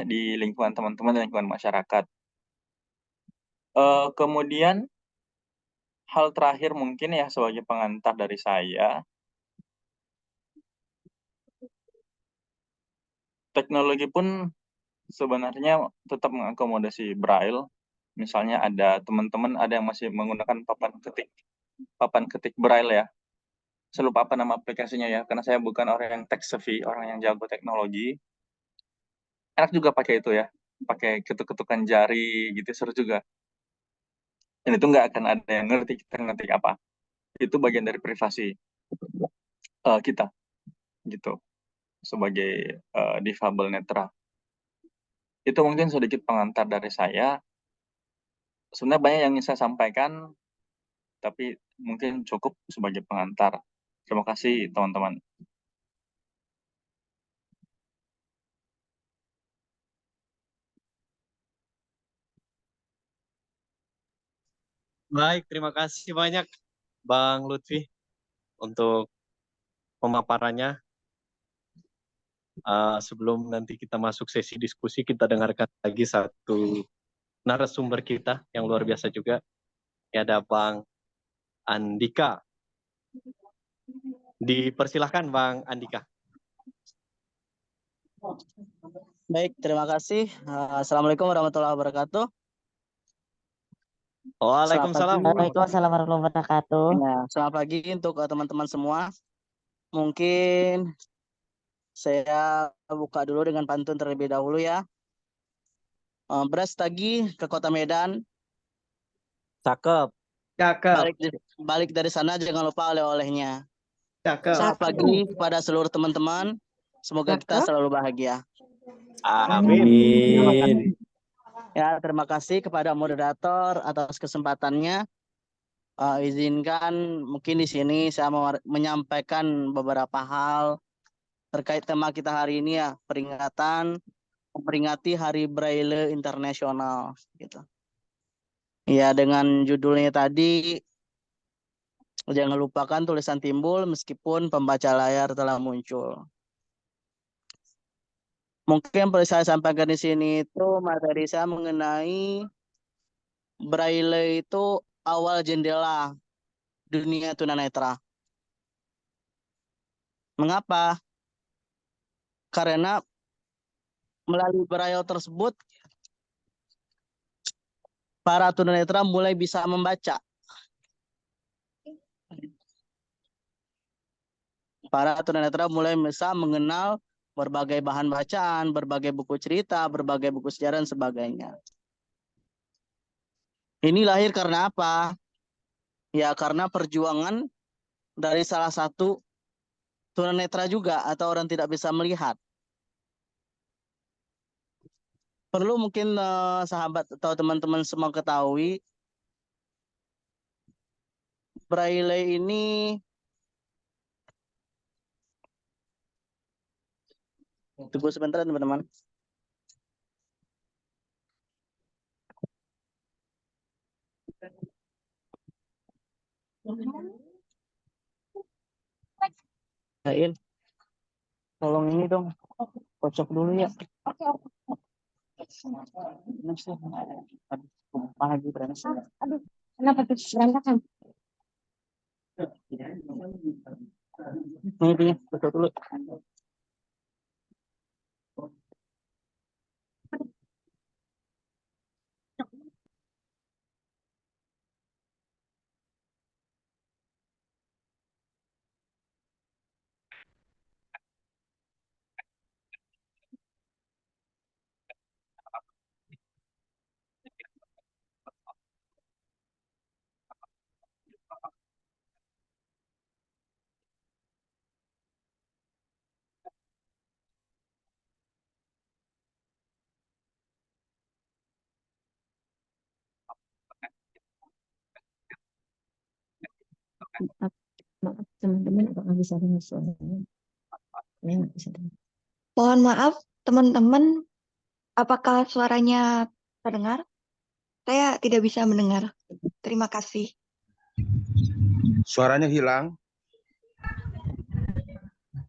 di lingkungan teman-teman dan lingkungan masyarakat. Kemudian hal terakhir mungkin ya sebagai pengantar dari saya, teknologi pun sebenarnya tetap mengakomodasi braille. Misalnya ada teman-teman ada yang masih menggunakan papan ketik braille ya. Saya lupa apa nama aplikasinya ya, karena saya bukan orang yang tech savvy, orang yang jago teknologi. Enak juga pakai itu ya, pakai ketuk-ketukan jari gitu, seru juga. Dan itu nggak akan ada yang ngerti kita ngetik apa. Itu bagian dari privasi kita gitu sebagai difabel netra. Itu mungkin sedikit pengantar dari saya. Sebenarnya banyak yang ingin saya sampaikan, tapi mungkin cukup sebagai pengantar. Terima kasih teman-teman. Baik, terima kasih banyak Bang Lutfi untuk pemaparannya. Sebelum nanti kita masuk sesi diskusi, kita dengarkan lagi satu narasumber kita yang luar biasa juga. Ya, ada Bang Andika. Dipersilahkan Bang Andika. Baik, terima kasih. Assalamualaikum warahmatullahi wabarakatuh. Waalaikumsalam. Waalaikumsalam warahmatullahi wabarakatuh. Ya, selamat pagi untuk teman-teman semua. Mungkin saya buka dulu dengan pantun terlebih dahulu ya. Beras tagih ke Kota Medan. Cakep. Balik dari sana jangan lupa oleh-olehnya. Selamat Cakep. pagi kepada seluruh teman-teman. Semoga kita selalu bahagia. Amin. Ya, terima kasih kepada moderator atas kesempatannya. Izinkan mungkin di sini saya mau menyampaikan beberapa hal terkait tema kita hari ini ya, memperingati Hari Braille Internasional gitu. Ya, dengan judulnya tadi, jangan lupakan tulisan timbul meskipun pembaca layar telah muncul. Mungkin perlu saya sampaikan di sini itu materi saya mengenai Braille itu awal jendela dunia tunanetra. Mengapa? Karena melalui Braille tersebut para tunanetra mulai bisa membaca. Para tunanetra mulai bisa mengenal berbagai bahan bacaan, berbagai buku cerita, berbagai buku sejarah dan sebagainya. Ini lahir karena apa? Ya karena perjuangan dari salah satu tunanetra juga atau orang tidak bisa melihat. Perlu mungkin sahabat atau teman-teman semua ketahui, Braille ini tunggu sebentar teman-teman. Tolong ini dong, kocok dulu ya. Aduh, kenapa tuh berantakan? Ini tutup dulu. Maaf teman-teman, nggak bisa dengar suaranya. Saya nggak bisa dengar. Mohon maaf, teman-teman, apakah suaranya terdengar? Saya tidak bisa mendengar. Terima kasih. Suaranya hilang.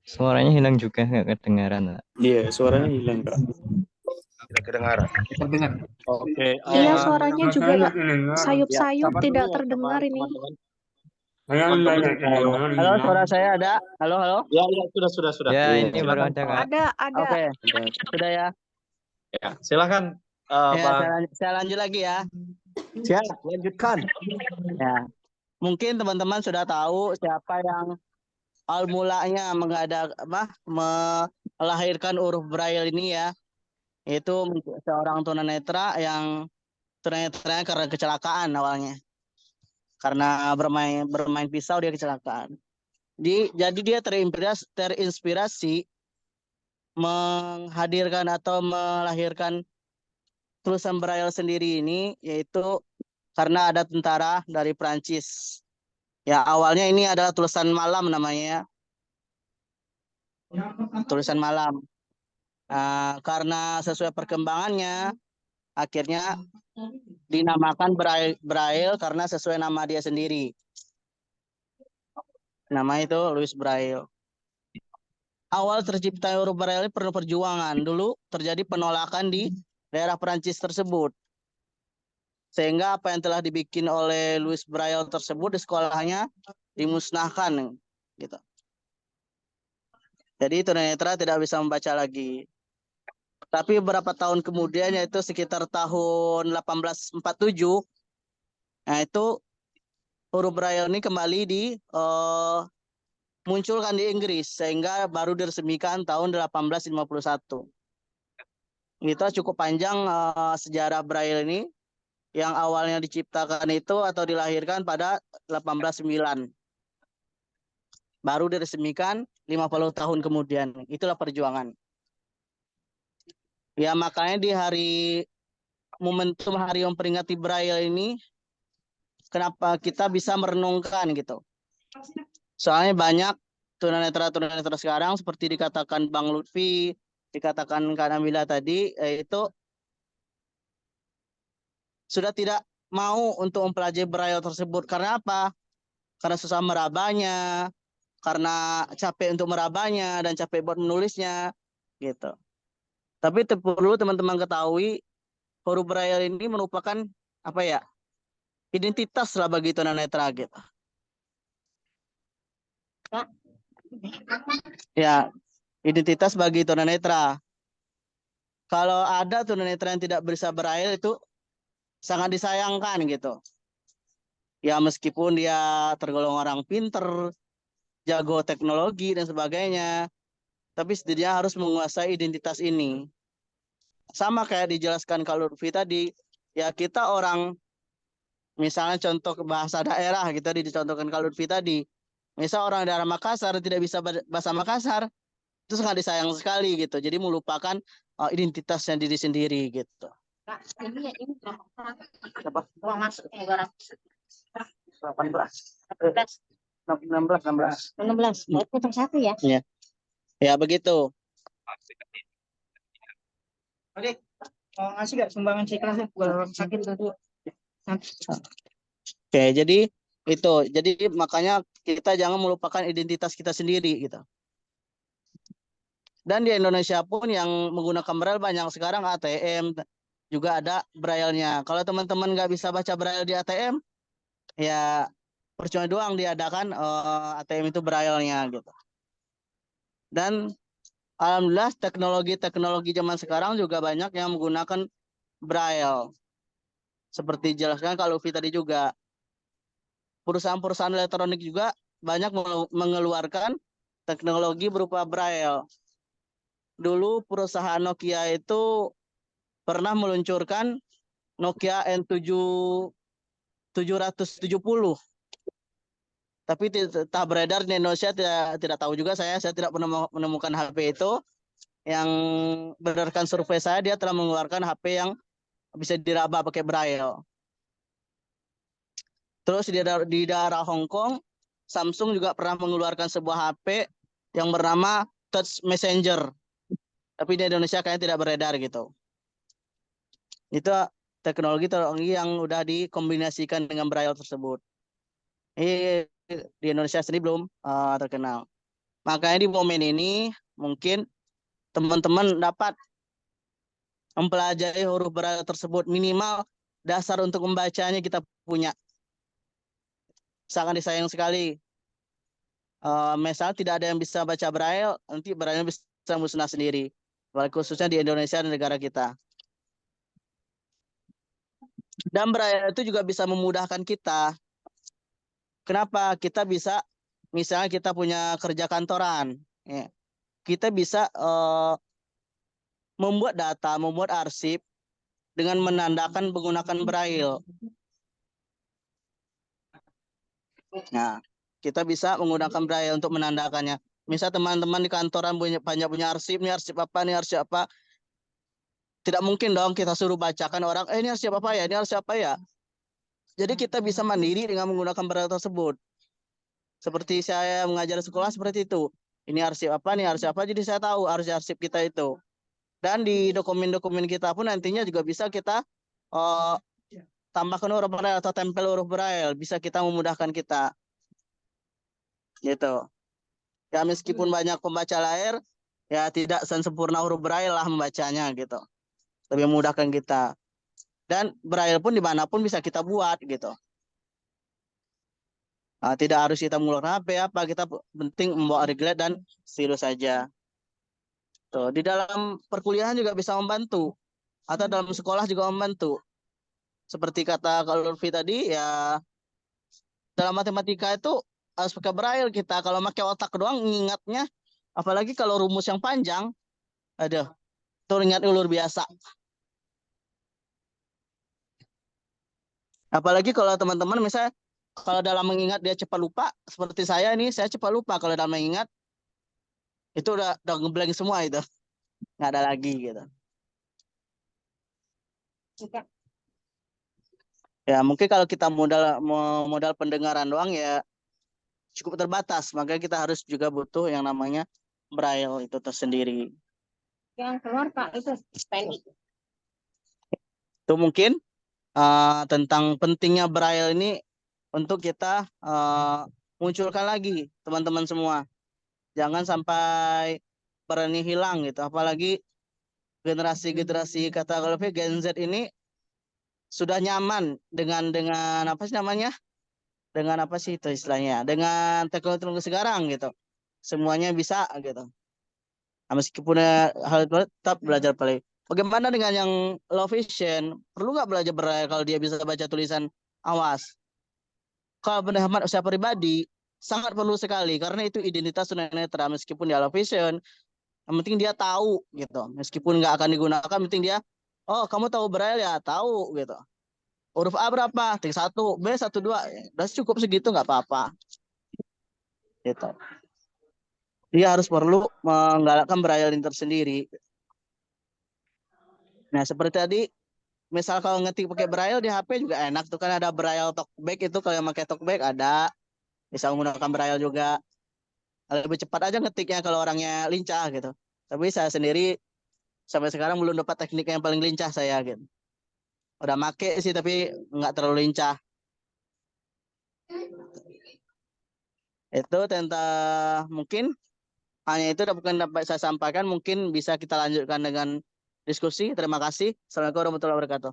Suaranya hilang juga, nggak kedengaran, Pak. Iya, suaranya hilang, Kak. Tidak kedengaran. Terdengar. Oke, Iya, suaranya juga Saya sayup-sayup, sabar tidak dulu ya terdengar ini. teman-teman. Teman-teman, Halo, suara saya ada? Halo, halo. ya sudah. Ya, Iya, ini baru silakan, ada, Pak. Kak. Ada. Oke, sudah ya. Ya, silakan Ya, Bang. saya lanjut lagi ya. Siap, lanjutkan. Ya, mungkin teman-teman sudah tahu siapa yang awal mulanya melahirkan huruf Braille ini ya. Itu seorang tunanetra yang tunanetranya karena kecelakaan awalnya. Karena bermain pisau dia kecelakaan. Jadi dia terinspirasi menghadirkan atau melahirkan tulisan Braille sendiri ini, yaitu karena ada tentara dari Prancis. Ya, awalnya ini adalah tulisan malam namanya. Tulisan malam. Karena sesuai perkembangannya, akhirnya dinamakan Braille karena sesuai nama dia sendiri. Nama itu Louis Braille. Awal tercipta huruf Braille perlu perjuangan. Dulu terjadi penolakan di daerah Perancis tersebut. Sehingga apa yang telah dibikin oleh Louis Braille tersebut di sekolahnya dimusnahkan gitu. Jadi tunanetra tidak bisa membaca lagi. Tapi beberapa tahun kemudian, yaitu sekitar tahun 1847, nah itu huruf Braille ini kembali munculkan di Inggris sehingga baru diresmikan tahun 1851. Itu cukup panjang sejarah Braille ini, yang awalnya diciptakan itu atau dilahirkan pada 1809. Baru diresmikan 50 tahun kemudian. Itulah perjuangan. Ya, makanya di momentum hari memperingati Braille ini, kenapa kita bisa merenungkan gitu. Soalnya banyak tunanetra sekarang seperti dikatakan Bang Lutfi, dikatakan Kak Nabila tadi, itu sudah tidak mau untuk mempelajari Braille tersebut. Karena apa? Karena susah merabanya, karena capek untuk merabanya dan capek buat menulisnya gitu. Tapi perlu teman-teman ketahui, huruf Braille ini merupakan apa ya? Identitas lah bagi tunanetra gitu. Ya, identitas bagi tunanetra. Kalau ada tunanetra yang tidak bisa Braille itu sangat disayangkan gitu. Ya, meskipun dia tergolong orang pinter, jago teknologi dan sebagainya, tapi setidaknya harus menguasai identitas ini. Sama kayak dijelaskan Kak Lutfi tadi, ya kita orang, misalnya contoh bahasa daerah gitu, dicontohkan Kak Lutfi tadi. Misal orang daerah Makassar tidak bisa bahasa Makassar, itu sangat disayang sekali gitu. Jadi melupakan identitasnya diri sendiri gitu. Kak, ini Berapa? uang masuk 18. 16. Baru potong satu ya. Ya. Ya begitu. Oke, mau ngasih gak sumbangan kelasnya? Kalau sakit tuh. Oke, jadi itu. Jadi makanya kita jangan melupakan identitas kita sendiri gitu. Dan di Indonesia pun yang menggunakan Braille banyak sekarang, ATM juga ada Braille-nya. Kalau teman-teman nggak bisa baca Braille di ATM, ya percuma doang diadakan ATM itu Braille-nya gitu. Dan alhamdulillah teknologi zaman sekarang juga banyak yang menggunakan Braille. Seperti jelaskan Kak Luffy tadi juga. Perusahaan-perusahaan elektronik juga banyak mengeluarkan teknologi berupa Braille. Dulu perusahaan Nokia itu pernah meluncurkan Nokia N770. Tapi tak beredar di Indonesia, tidak tahu juga saya tidak pernah menemukan HP itu. Yang berdasarkan survei saya, dia telah mengeluarkan HP yang bisa diraba pakai Braille. Terus di daerah Hong Kong, Samsung juga pernah mengeluarkan sebuah HP yang bernama Touch Messenger. Tapi di Indonesia kayaknya tidak beredar gitu. Itu teknologi yang udah dikombinasikan dengan Braille tersebut. Di Indonesia sendiri belum terkenal. Makanya di momen ini mungkin teman-teman dapat mempelajari huruf Braille tersebut, minimal dasar untuk membacanya kita punya. Sangat disayang sekali. Misal tidak ada yang bisa baca Braille, nanti Braille bisa musnah sendiri. Khususnya di Indonesia dan negara kita. Dan Braille itu juga bisa memudahkan kita. Kenapa? Kita bisa, misalnya kita punya kerja kantoran, ya. Kita bisa membuat data, membuat arsip dengan menandakan menggunakan Braille. Nah, kita bisa menggunakan Braille untuk menandakannya. Misal teman-teman di kantoran banyak punya arsip, ini arsip apa, ini arsip apa. Tidak mungkin dong kita suruh bacakan orang, ini arsip apa ya, ini arsip apa ya. Jadi kita bisa mandiri dengan menggunakan Braille tersebut. Seperti saya mengajar sekolah seperti itu. Ini arsip apa, ini arsip apa, jadi saya tahu arsip kita itu. Dan di dokumen-dokumen kita pun nantinya juga bisa kita tambahkan huruf Braille atau tempel huruf Braille. Bisa kita memudahkan kita. Gitu. Ya meskipun banyak pembaca layar, ya tidak sempurna huruf Braille lah membacanya gitu. Lebih memudahkan kita. Dan Braille pun dimanapun bisa kita buat gitu. Tidak harus kita menggunakan HP apa, kita penting membawa reglet dan stylus saja. Tuh, di dalam perkuliahan juga bisa membantu. Atau dalam sekolah juga membantu. Seperti kata Kak Lutfi tadi, ya dalam matematika itu harus pakai Braille kita. Kalau pakai otak doang ngingatnya, apalagi kalau rumus yang panjang, aduh, itu ingat ulur biasa. Apalagi kalau teman-teman misalnya, kalau dalam mengingat dia cepat lupa, seperti saya ini, saya cepat lupa kalau dalam mengingat, itu udah ngeblank semua itu. Nggak ada lagi gitu. Ya mungkin kalau kita modal pendengaran doang ya cukup terbatas, makanya kita harus juga butuh yang namanya Braille itu tersendiri. Yang keluar Pak itu pendek. Itu mungkin tentang pentingnya Braille ini untuk kita munculkan lagi teman-teman semua. Jangan sampai berani hilang gitu. Apalagi generasi kata kalau Gen Z ini sudah nyaman dengan apa sih namanya? Dengan apa sih itu istilahnya? Dengan teknologi sekarang gitu. Semuanya bisa gitu. Nah, meskipun hal itu tetap belajar Braille. Bagaimana dengan yang low vision? Perlu nggak belajar Braille kalau dia bisa baca tulisan awas? Kalau pendapat saya pribadi, sangat perlu sekali karena itu identitas tunanetra meskipun dia low vision. Yang penting dia tahu gitu. Meskipun nggak akan digunakan, yang penting dia, oh kamu tahu Braille ya, tahu gitu. Huruf A berapa? Tik 1, B 1, 2. Udah cukup segitu nggak apa-apa. Gitu. Dia harus perlu menggalakkan Braille tersendiri. Nah seperti tadi, misal kalau ngetik pakai Braille di HP juga enak tuh kan ada Braille talkback itu kalau yang pakai talkback ada. Bisa menggunakan Braille juga. Lebih cepat aja ngetiknya kalau orangnya lincah gitu. Tapi saya sendiri sampai sekarang belum dapat teknik yang paling lincah saya gitu. Udah make sih tapi nggak terlalu lincah. Itu tentang mungkin hanya itu bukan dapat saya sampaikan, mungkin bisa kita lanjutkan dengan diskusi. Terima kasih. Assalamualaikum warahmatullahi wabarakatuh.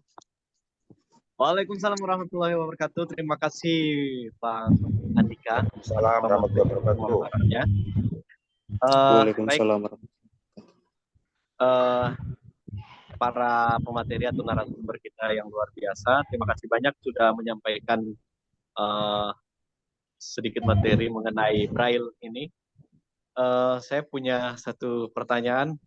Waalaikumsalam warahmatullahi wabarakatuh. Terima kasih Bang Andika. Assalamualaikum warahmatullahi wabarakatuh. Baik, Waalaikumsalam para pemateri atau narasumber kita yang luar biasa, terima kasih banyak sudah menyampaikan sedikit materi mengenai Braille ini. Saya punya satu pertanyaan.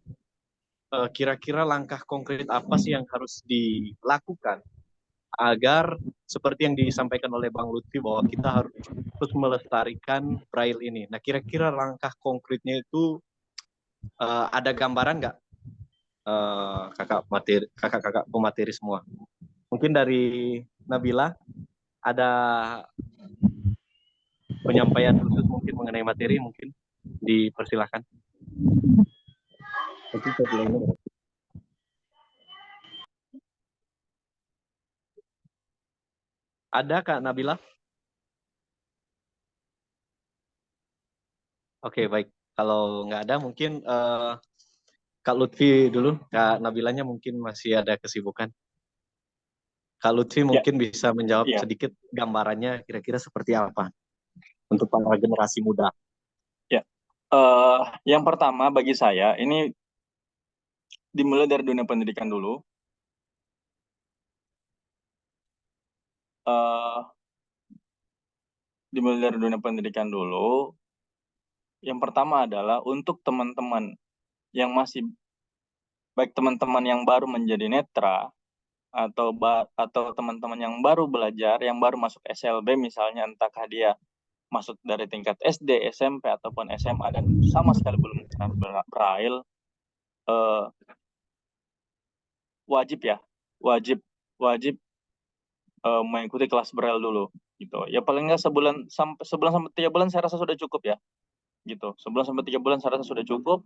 Kira-kira langkah konkret apa sih yang harus dilakukan agar seperti yang disampaikan oleh Bang Lutfi bahwa kita harus terus melestarikan Braille ini. Nah, kira-kira langkah konkretnya itu ada gambaran nggak, kakak-kakak pemateri semua? Mungkin dari Nabila ada penyampaian khusus mungkin mengenai materi, mungkin dipersilakan. Ada Kak Nabila? Oke, baik. Kalau nggak ada mungkin Kak Lutfi dulu. Kak Nabilanya mungkin masih ada kesibukan. Kak Lutfi mungkin bisa menjawab sedikit gambarannya kira-kira seperti apa untuk para generasi muda. Ya, yang pertama bagi saya ini dimulai dari dunia pendidikan dulu. Dimulai dari dunia pendidikan dulu. Yang pertama adalah untuk teman-teman yang masih, baik teman-teman yang baru menjadi netra atau teman-teman yang baru belajar, yang baru masuk SLB misalnya, entahkah dia masuk dari tingkat SD, SMP ataupun SMA dan sama sekali belum kenal Braille, wajib mengikuti kelas Braille dulu gitu. Ya paling nggak sebulan sampai 3 bulan saya rasa sudah cukup ya. Gitu. Sebulan sampai 3 bulan saya rasa sudah cukup.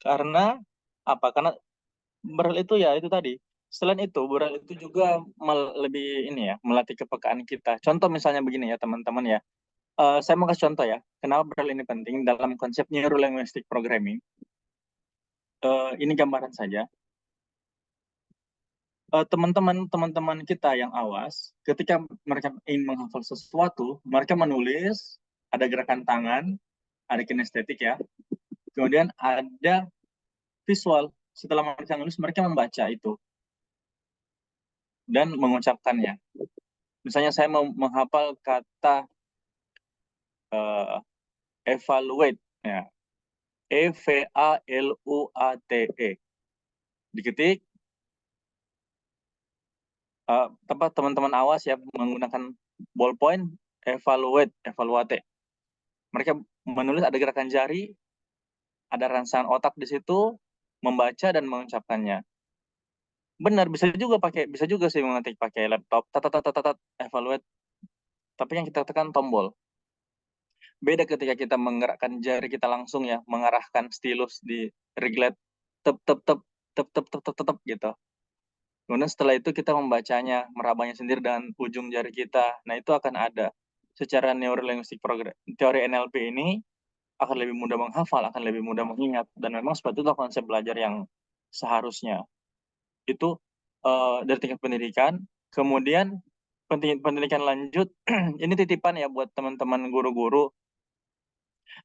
Karena apa? Karena Braille itu ya itu tadi. Selain itu, Braille itu juga lebih ini ya, melatih kepekaan kita. Contoh misalnya begini ya teman-teman ya. Saya mau kasih contoh ya. Kenapa Braille ini penting dalam konsep Neuro Linguistic Programming. Ini gambaran saja. Teman-teman kita yang awas, ketika mereka ingin menghafal sesuatu, mereka menulis, ada gerakan tangan, ada kinestetik ya. Kemudian ada visual. Setelah mereka menulis, mereka membaca itu dan mengucapkannya. Misalnya saya mau menghafal kata evaluate, ya. EVALUATE. Diketik. Teman-teman awas ya menggunakan ballpoint, evaluate. Mereka menulis, ada gerakan jari, ada rangsangan otak di situ, membaca dan mengucapkannya. Benar, bisa juga sih mengetik pakai laptop, evaluate. Tapi yang kita tekan tombol. Beda ketika kita menggerakkan jari kita langsung ya, mengarahkan stylus di reglet, tep gitu. Kemudian setelah itu kita membacanya, merabanya sendiri dengan ujung jari kita. Nah, itu akan ada. Secara neurolinguistic teori NLP ini akan lebih mudah menghafal, akan lebih mudah mengingat. Dan memang seperti itu konsep belajar yang seharusnya. Itu dari tingkat pendidikan. Kemudian pendidikan lanjut, ini titipan ya buat teman-teman guru-guru.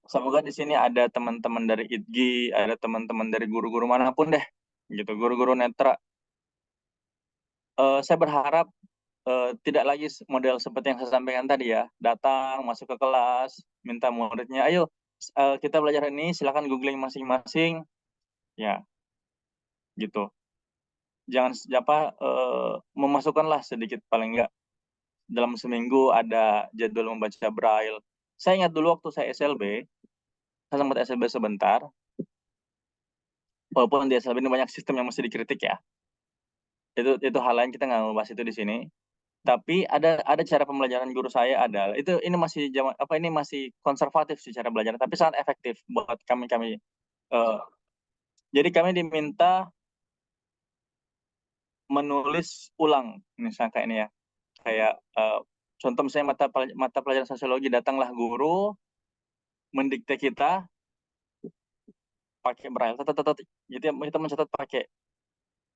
Semoga di sini ada teman-teman dari ITGI, ada teman-teman dari guru-guru manapun deh. Gitu, guru-guru netra. Saya berharap tidak lagi model seperti yang saya sampaikan tadi ya, datang masuk ke kelas, minta muridnya, ayo kita belajar ini, silakan googling masing-masing, ya, gitu. Jangan memasukkanlah sedikit paling enggak dalam seminggu ada jadwal membaca Braille. Saya ingat dulu waktu saya SLB, saya sempat SLB sebentar, walaupun di SLB ini banyak sistem yang mesti dikritik ya. Itu hal lain, kita nggak membahas itu di sini. Tapi ada cara pembelajaran guru saya adalah ini masih ini masih konservatif sih cara belajar, tapi sangat efektif buat kami. Jadi kami diminta menulis ulang, misalnya kayak ini ya, kayak contoh misalnya mata pelajaran sosiologi, datanglah guru mendikte kita pakai Braille, gitu ya, kita mencatat pakai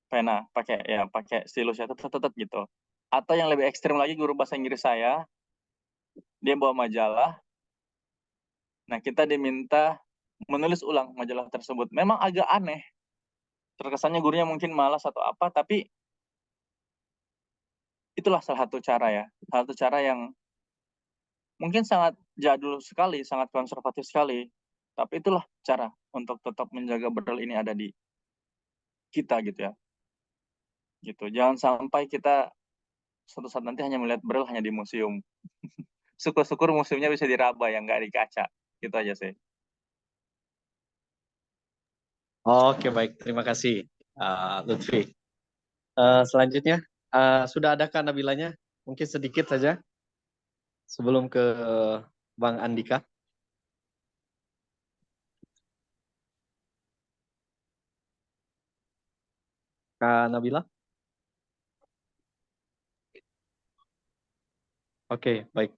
pena, pakai stylus ya, gitu. Atau yang lebih ekstrim lagi, guru bahasa Inggris saya, dia bawa majalah, Nah, kita diminta menulis ulang majalah tersebut. Memang agak aneh. Terkesannya gurunya mungkin malas atau apa, tapi itulah salah satu cara ya. Salah satu cara yang mungkin sangat jadul sekali, sangat konservatif sekali. Tapi itulah cara untuk tetap menjaga Braille ini ada di kita gitu ya. Gitu. Jangan sampai kita suatu saat nanti hanya melihat Braille hanya di museum. Syukur-syukur museumnya bisa diraba yang nggak di kaca. Gitu aja sih. Oke, baik. Terima kasih, Lutfi. Selanjutnya, sudah adakah Nabilanya? Mungkin sedikit saja sebelum ke Bang Andika. Kak Nabila? Oke, baik.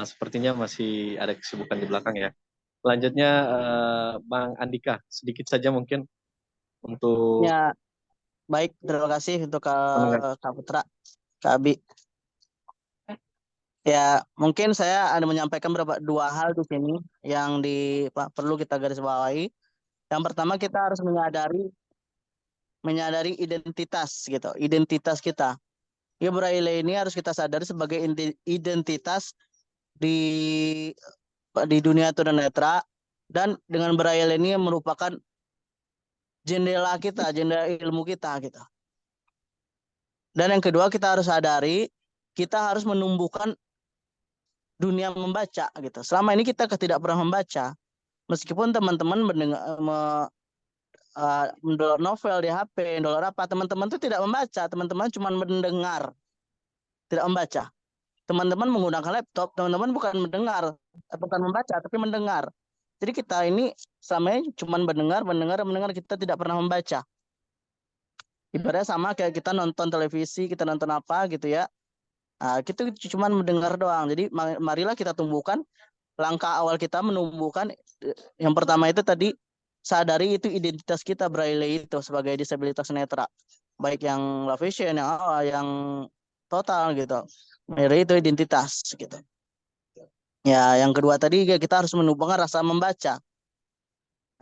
Sepertinya masih ada kesibukan di belakang ya. Selanjutnya, Bang Andika, sedikit saja mungkin untuk Ya, baik. Terima kasih untuk pendengar. Kak Putra, Kak Abi. Ya, mungkin saya ada menyampaikan dua hal di sini yang perlu kita garis bawahi. Yang pertama, kita harus menyadari identitas gitu, identitas kita. Ya, Braille ini harus kita sadari sebagai identitas di dunia tunanetra, dan dengan Braille ini merupakan jendela kita, jendela ilmu kita gitu. Dan yang kedua, kita harus sadari kita harus menumbuhkan dunia membaca gitu. Selama ini kita tidak pernah membaca. Meskipun teman-teman mendownload novel di HP, download apa, teman-teman itu tidak membaca, teman-teman cuma mendengar, tidak membaca. Teman-teman menggunakan laptop, teman-teman bukan mendengar, bukan membaca, tapi mendengar. Jadi kita ini selama ini cuma mendengar, kita tidak pernah membaca. Ibaratnya sama kayak kita nonton televisi, kita nonton apa gitu ya. Nah, kita cuma mendengar doang. Jadi marilah kita tumbuhkan langkah awal kita menumbuhkan yang pertama itu tadi sadari itu identitas kita Braille itu sebagai disabilitas netra. Baik yang low vision, yang total gitu. Braille itu identitas gitu. Ya, yang kedua tadi kita harus menumbuhkan rasa membaca.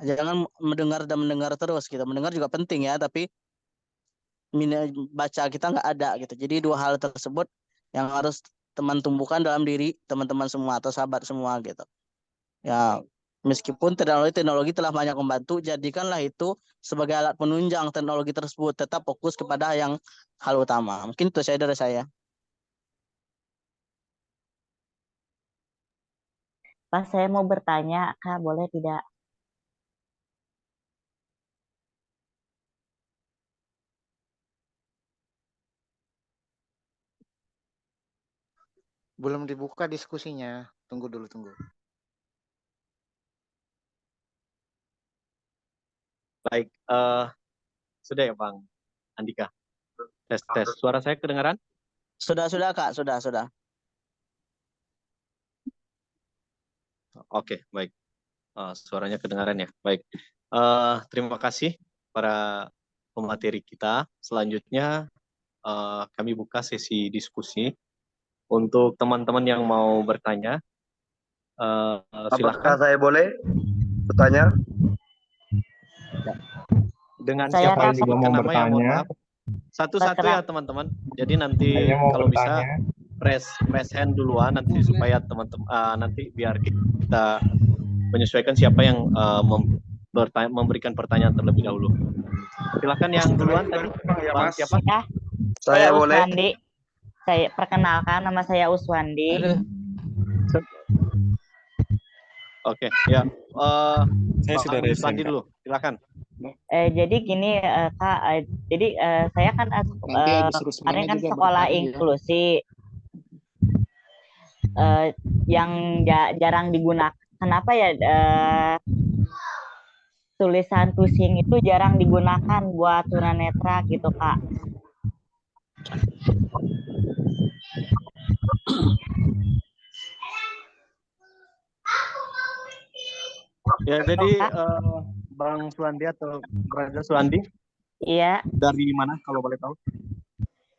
Jangan mendengar dan mendengar terus gitu. Mendengar juga penting ya, tapi baca kita nggak ada gitu. Jadi dua hal tersebut yang harus teman tumbuhkan dalam diri teman-teman semua atau sahabat semua gitu. Ya, meskipun teknologi telah banyak membantu, jadikanlah itu sebagai alat penunjang teknologi tersebut. Tetap fokus kepada yang hal utama. Mungkin itu saya dari saya. Pak, saya mau bertanya, Kak, boleh tidak? Belum dibuka diskusinya. Tunggu dulu, tunggu. Baik, sudah ya Bang Andika. Tes. Suara saya kedengaran? Sudah Kak, sudah. Oke, baik. Suaranya kedengaran ya. Baik. Terima kasih para pemateri kita. Selanjutnya kami buka sesi diskusi untuk teman-teman yang mau bertanya. Silakan. Apakah saya boleh bertanya? Dengan Saya siapa yang takut disebutkan nama ya, mohon maaf. Satu-satu ya teman-teman. Jadi nanti kalau bisa press hand duluan nanti supaya teman-teman nanti biar kita menyesuaikan siapa yang memberikan pertanyaan terlebih dahulu. Silakan yang duluan tadi. Bang siapa? Ya, Saya boleh. Uswandi. Saya perkenalkan, nama saya Uswandi. Oke, ya. Saya sudah Uswandi dulu. Silakan. Jadi gini Kak, jadi saya kan kemarin kan sekolah inklusi yang jarang digunakan. Kenapa ya tulisan tusing itu jarang digunakan buat tunanetra gitu Kak? Ya, jadi Bang Suwandi atau Brother Suwandi? Iya. Dari mana kalau boleh tahu?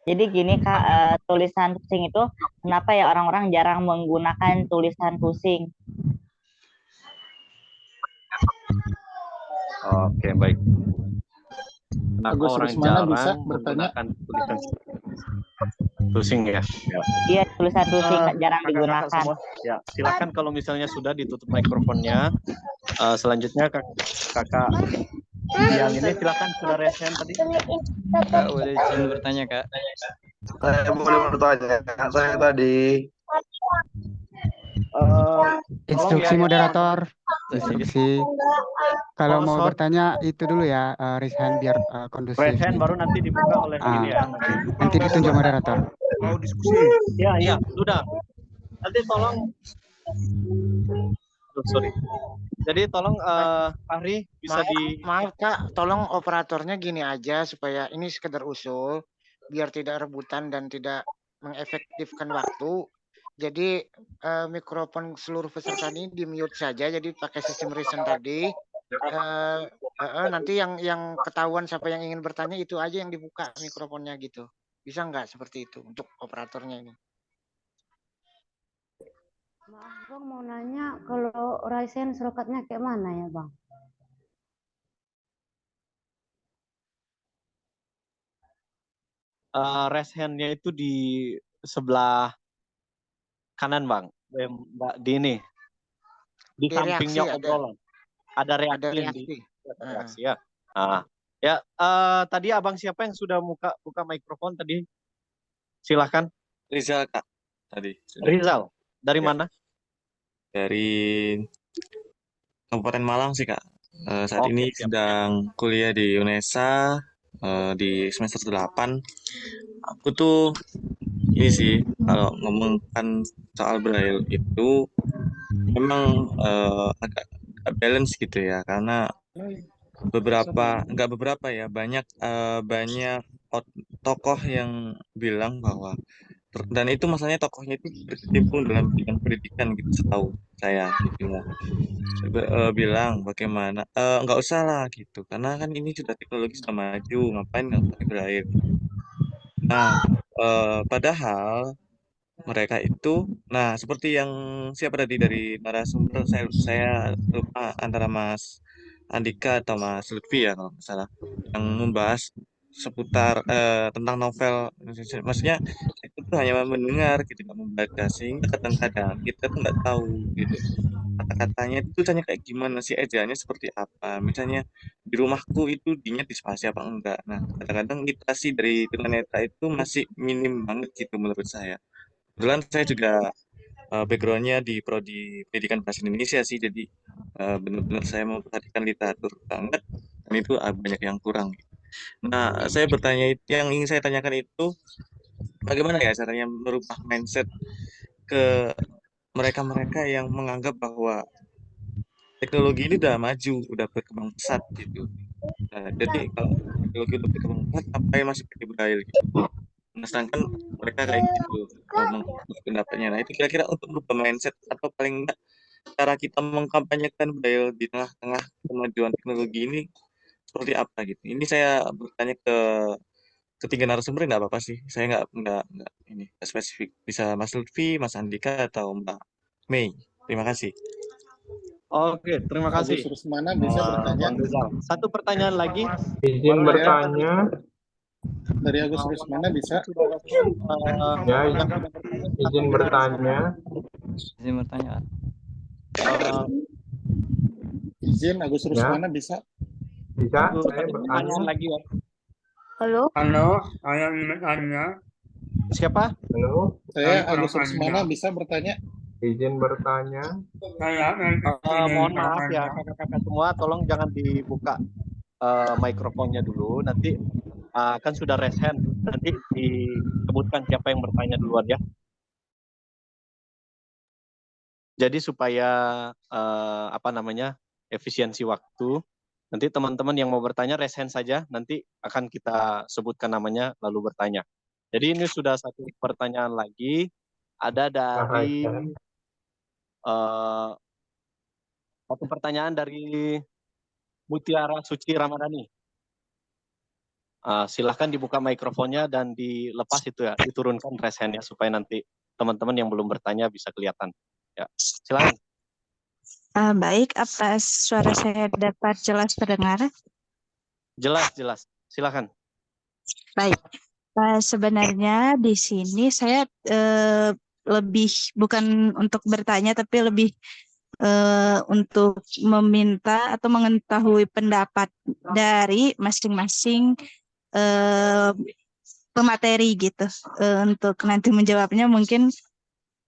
Jadi gini Kak, tulisan tusing itu kenapa ya orang-orang jarang menggunakan tulisan tusing? Oke, baik. Kenapa Agus orang Rusmana jarang bisa bertanya? menggunakan tulisan tusing ya? Ya. Iya, tulisan tusing jarang Kakak-kakak digunakan. semua, ya silakan kalau misalnya sudah ditutup mikrofonnya. Selanjutnya kakak yang ini silakan sudah raise hand tadi. Kak, boleh izin bertanya, Kak? Saya boleh bertanya. Saya tadi. Instruksi ya, moderator. Instruksi. Kalau mau bertanya itu dulu ya, raise hand biar kondusif. Raise hand baru nanti dibuka oleh ini ya. Nanti ditunjuk moderator. Mau diskusi? Iya, sudah. Nanti tolong. Sorry. Jadi tolong Fahri bisa Maaf Kak, tolong operatornya gini aja supaya ini sekedar usul biar tidak rebutan dan tidak mengefektifkan waktu. Jadi mikrofon seluruh peserta ini di mute saja, jadi pakai sistem recent tadi. Nanti yang ketahuan siapa yang ingin bertanya itu aja yang dibuka mikrofonnya gitu. Bisa nggak seperti itu untuk operatornya ini? Maaf Bang, mau nanya kalau Ryzen serokatnya kayak mana ya Bang? Raise hand-nya itu di sebelah kanan Bang, Mbak di ini. Di sampingnya obrolan. Ada reaksi. Reaksi ya. Tadi abang siapa yang sudah buka mikrofon tadi? Silahkan. Rizal Kak. Tadi. Rizal. Dari mana? Dari Kabupaten Malang sih Kak. Saat ini sedang kuliah di UNESA di semester 8. Aku tuh ini sih kalau ngomongkan soal Braille itu memang agak balance gitu ya, karena banyak tokoh yang bilang bahwa, dan itu masalahnya tokohnya itu berkecimpung dalam bidang pendidikan gitu setahu saya gitu ya. Bilang bagaimana nggak usah lah gitu, karena kan ini sudah teknologi sudah maju, ngapain nggak pakai Braille. Nah, padahal mereka itu, nah seperti yang siapa tadi dari narasumber, saya lupa antara Mas Andika atau Mas Lutfi ya kalau nggak salah, yang membahas seputar tentang novel. Maksudnya itu tuh hanya mendengar gitu, nggak membaca, sehingga kadang-kadang kita tuh nggak tahu gitu kata-katanya itu tulisannya kayak gimana sih, ejaannya seperti apa. Misalnya di rumahku itu dinya di spasi apa enggak. Nah, kadang-kadang literasi dari tunanetra itu masih minim banget gitu menurut saya. Kebetulan saya juga backgroundnya di prodi pendidikan bahasa Indonesia sih, jadi benar-benar saya memperhatikan literatur banget, dan itu banyak yang kurang. Nah, saya bertanya, yang ingin saya tanyakan itu bagaimana ya caranya merubah mindset ke mereka-mereka yang menganggap bahwa teknologi ini udah maju, udah berkembang pesat gitu. Nah, jadi kalau teknologi udah berkembang pesat, ngapain masih pakai Braille gitu? Nah, sedangkan mereka kayak gitu pendapatnya. Nah, itu kira-kira untuk merubah mindset atau paling enggak cara kita mengkampanyekan Braille di tengah-tengah kemajuan teknologi ini seperti apa gitu. Ini saya bertanya ke ketiga narasumber, nggak apa-apa sih. Saya nggak spesifik. Bisa Mas Lutfi, Mas Andika, atau Mbak Mei. Terima kasih. Oke, terima kasih. Agus Rusmana bisa bertanya. Satu pertanyaan lagi. Izin bertanya. Dari Agus Rusmana bisa. Izin bertanya. Izin bertanya. Izin Agus Rusmana bisa. Bisa, saya bertanya lagi ya. Halo. Halo, saya ingin bertanya. Siapa? Halo. Saya Agus Rusmana bisa bertanya. Izin bertanya. Mohon maaf ya kakak-kakak semua, tolong jangan dibuka mikrofonnya dulu. Nanti kan sudah raise hand, nanti disebutkan siapa yang bertanya duluan ya. Jadi supaya efisiensi waktu. Nanti teman-teman yang mau bertanya raise hand saja, nanti akan kita sebutkan namanya lalu bertanya. Jadi ini sudah satu pertanyaan lagi, ada dari satu pertanyaan dari Mutiara Suci Ramadhani. Silahkan dibuka mikrofonnya dan dilepas itu ya, diturunkan raise hand-nya supaya nanti teman-teman yang belum bertanya bisa kelihatan. Ya, silakan. Baik, apa suara saya dapat jelas terdengar? Jelas, jelas. Silakan. Baik. Sebenarnya di sini saya lebih bukan untuk bertanya, tapi lebih untuk meminta atau mengetahui pendapat dari masing-masing pemateri gitu. Untuk nanti menjawabnya mungkin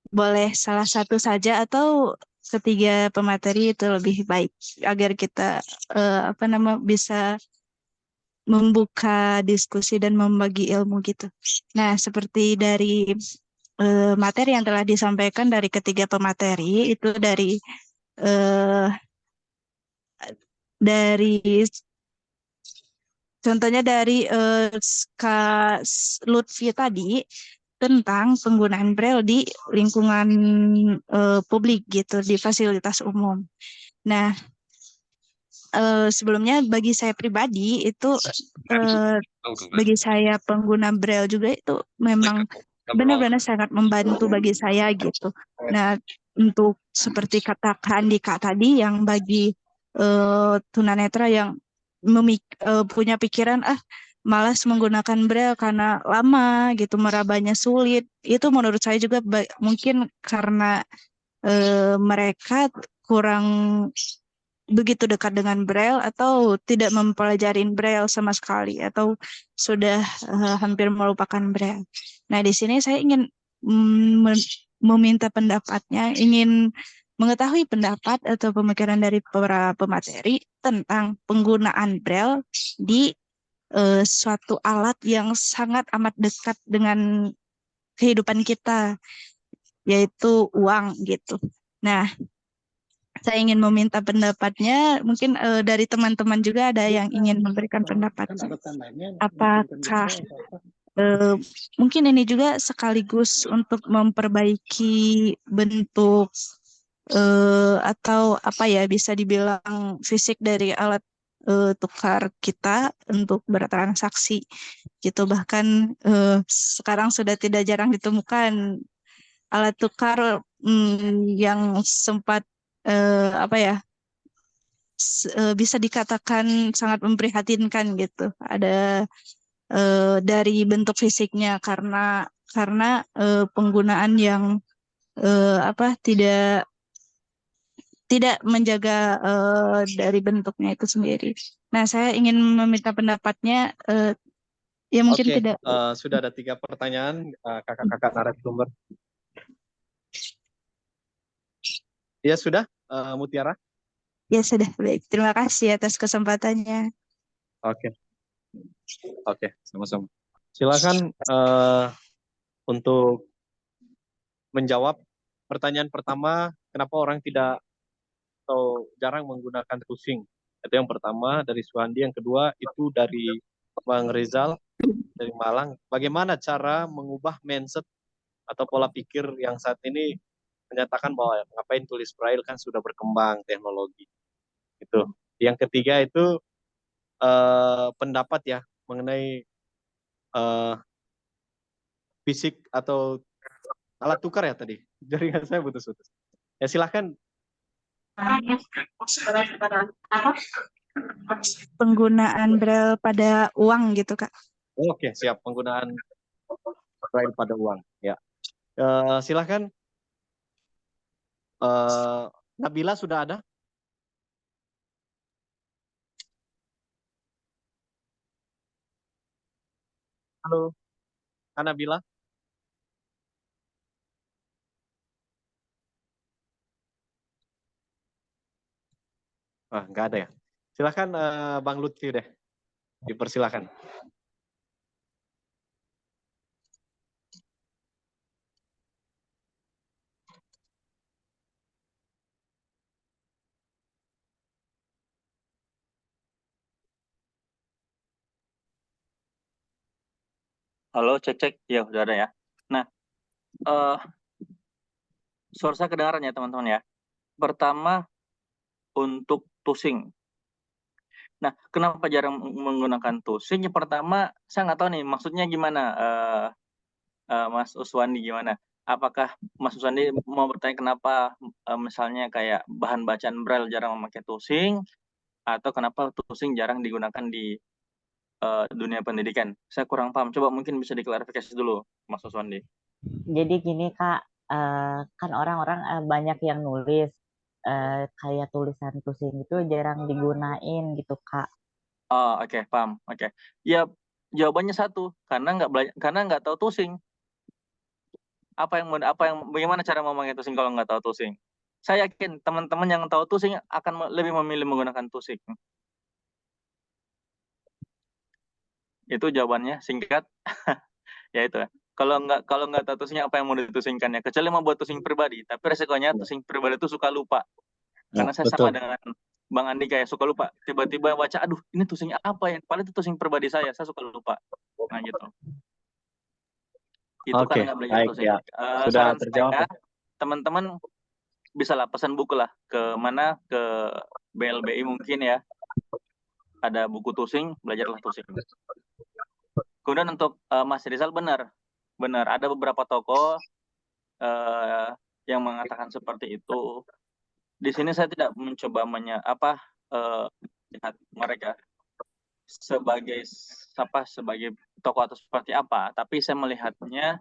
boleh salah satu saja atau ketiga pemateri itu lebih baik agar kita bisa membuka diskusi dan membagi ilmu gitu. Nah, seperti dari materi yang telah disampaikan dari ketiga pemateri itu dari contohnya dari Kak Lutfi tadi tentang penggunaan Braille di lingkungan publik gitu, di fasilitas umum. Nah, sebelumnya bagi saya pribadi itu bagi saya pengguna Braille juga itu memang benar-benar sangat membantu bagi saya gitu. Nah, untuk seperti katakan Dika tadi yang bagi tunanetra yang punya pikiran malas menggunakan Braille karena lama gitu, merabanya sulit. Itu menurut saya juga mungkin karena mereka kurang begitu dekat dengan Braille atau tidak mempelajari Braille sama sekali atau sudah hampir melupakan Braille. Nah, di sini saya ingin meminta pendapatnya, ingin mengetahui pendapat atau pemikiran dari para pemateri tentang penggunaan Braille di suatu alat yang sangat amat dekat dengan kehidupan kita, yaitu uang gitu. Nah, saya ingin meminta pendapatnya, mungkin dari teman-teman juga ada yang ingin memberikan pendapat. Apakah mungkin ini juga sekaligus untuk memperbaiki bentuk atau apa ya, bisa dibilang fisik dari alat tukar kita untuk bertransaksi gitu. Bahkan sekarang sudah tidak jarang ditemukan alat tukar yang sempat bisa dikatakan sangat memprihatinkan gitu. Ada dari bentuk fisiknya karena penggunaan yang tidak menjaga dari bentuknya itu sendiri. Nah, saya ingin meminta pendapatnya. Ya mungkin Oke, tidak. Sudah ada 3 pertanyaan kakak-kakak narasumber. Ya sudah, Mutiara. Ya sudah, baik. Terima kasih atas kesempatannya. Oke, sama-sama. Silakan untuk menjawab pertanyaan pertama, kenapa orang tidak atau jarang menggunakan tusing? Itu yang pertama dari Suhandi, yang kedua itu dari Bang Rizal dari Malang. Bagaimana cara mengubah mindset atau pola pikir yang saat ini menyatakan bahwa ngapain tulis Braille, kan sudah berkembang teknologi. Itu. Yang ketiga itu pendapat ya mengenai fisik atau alat tukar ya tadi. Jaringan saya putus-putus. Ya silahkan. Penggunaan Braille pada uang gitu, Kak. Oke, siap. Penggunaan Braille pada uang. Ya. Silahkan. Nabila sudah ada? Halo, Nabila. Nggak ada ya. Silahkan Bang Lutfi deh. Dipersilakan. Halo, cek. Ya, udah ada ya. Nah, suara saya kedengaran ya, teman-teman ya. Pertama, untuk tusing. Nah, kenapa jarang menggunakan tusing? Yang pertama, saya nggak tahu nih, maksudnya gimana, Mas Uswandi gimana? apakah Mas Susandi mau bertanya kenapa misalnya kayak bahan bacaan Braille jarang memakai tusing, atau kenapa tusing jarang digunakan di dunia pendidikan? Saya kurang paham. Coba mungkin bisa diklarifikasi dulu, Mas Susandi. Jadi gini Kak, kan orang-orang banyak yang nulis kayak tulisan tusing itu jarang digunain gitu Kak. Oh, oke, paham. Oke. Ya, jawabannya satu, karena nggak tahu tusing. Bagaimana cara memakai tusing kalau nggak tahu tusing? Saya yakin teman-teman yang tahu tusing akan lebih memilih menggunakan tusing. Itu jawabannya singkat. Ya itu ya. Kalau nggak tahu tusingnya, apa yang mau ditusingkan ya? Kecuali mau buat tusing pribadi, tapi resikonya tusing pribadi itu suka lupa. Karena saya sama dengan Bang Andi kayak suka lupa. Tiba-tiba baca, aduh ini tusing apa ya? Padahal itu tusing pribadi saya suka lupa. Nah gitu. Itu Oke, karena nggak belajar baik tusing. ya. Sudah Saran terjawab. saya, teman-teman bisa lah pesan buku lah ke BLBI mungkin ya. Ada buku tusing, belajarlah tusing. Kemudian untuk Mas Rizal benar ada beberapa tokoh yang mengatakan seperti itu. Di sini saya tidak mencoba melihat mereka sebagai tokoh atau seperti apa, tapi saya melihatnya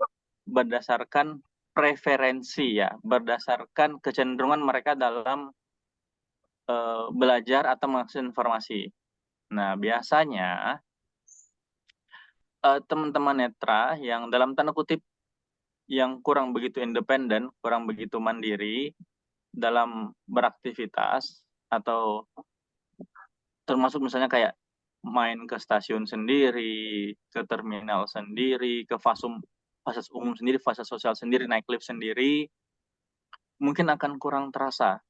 berdasarkan preferensi ya, berdasarkan kecenderungan mereka dalam belajar atau mengakses informasi. Nah, biasanya teman-teman netra yang dalam tanda kutip yang kurang begitu independen, kurang begitu mandiri dalam beraktivitas, atau termasuk misalnya kayak main ke stasiun sendiri, ke terminal sendiri, ke fasilitas umum sendiri, fasilitas sosial sendiri, naik lift sendiri, mungkin akan kurang terasa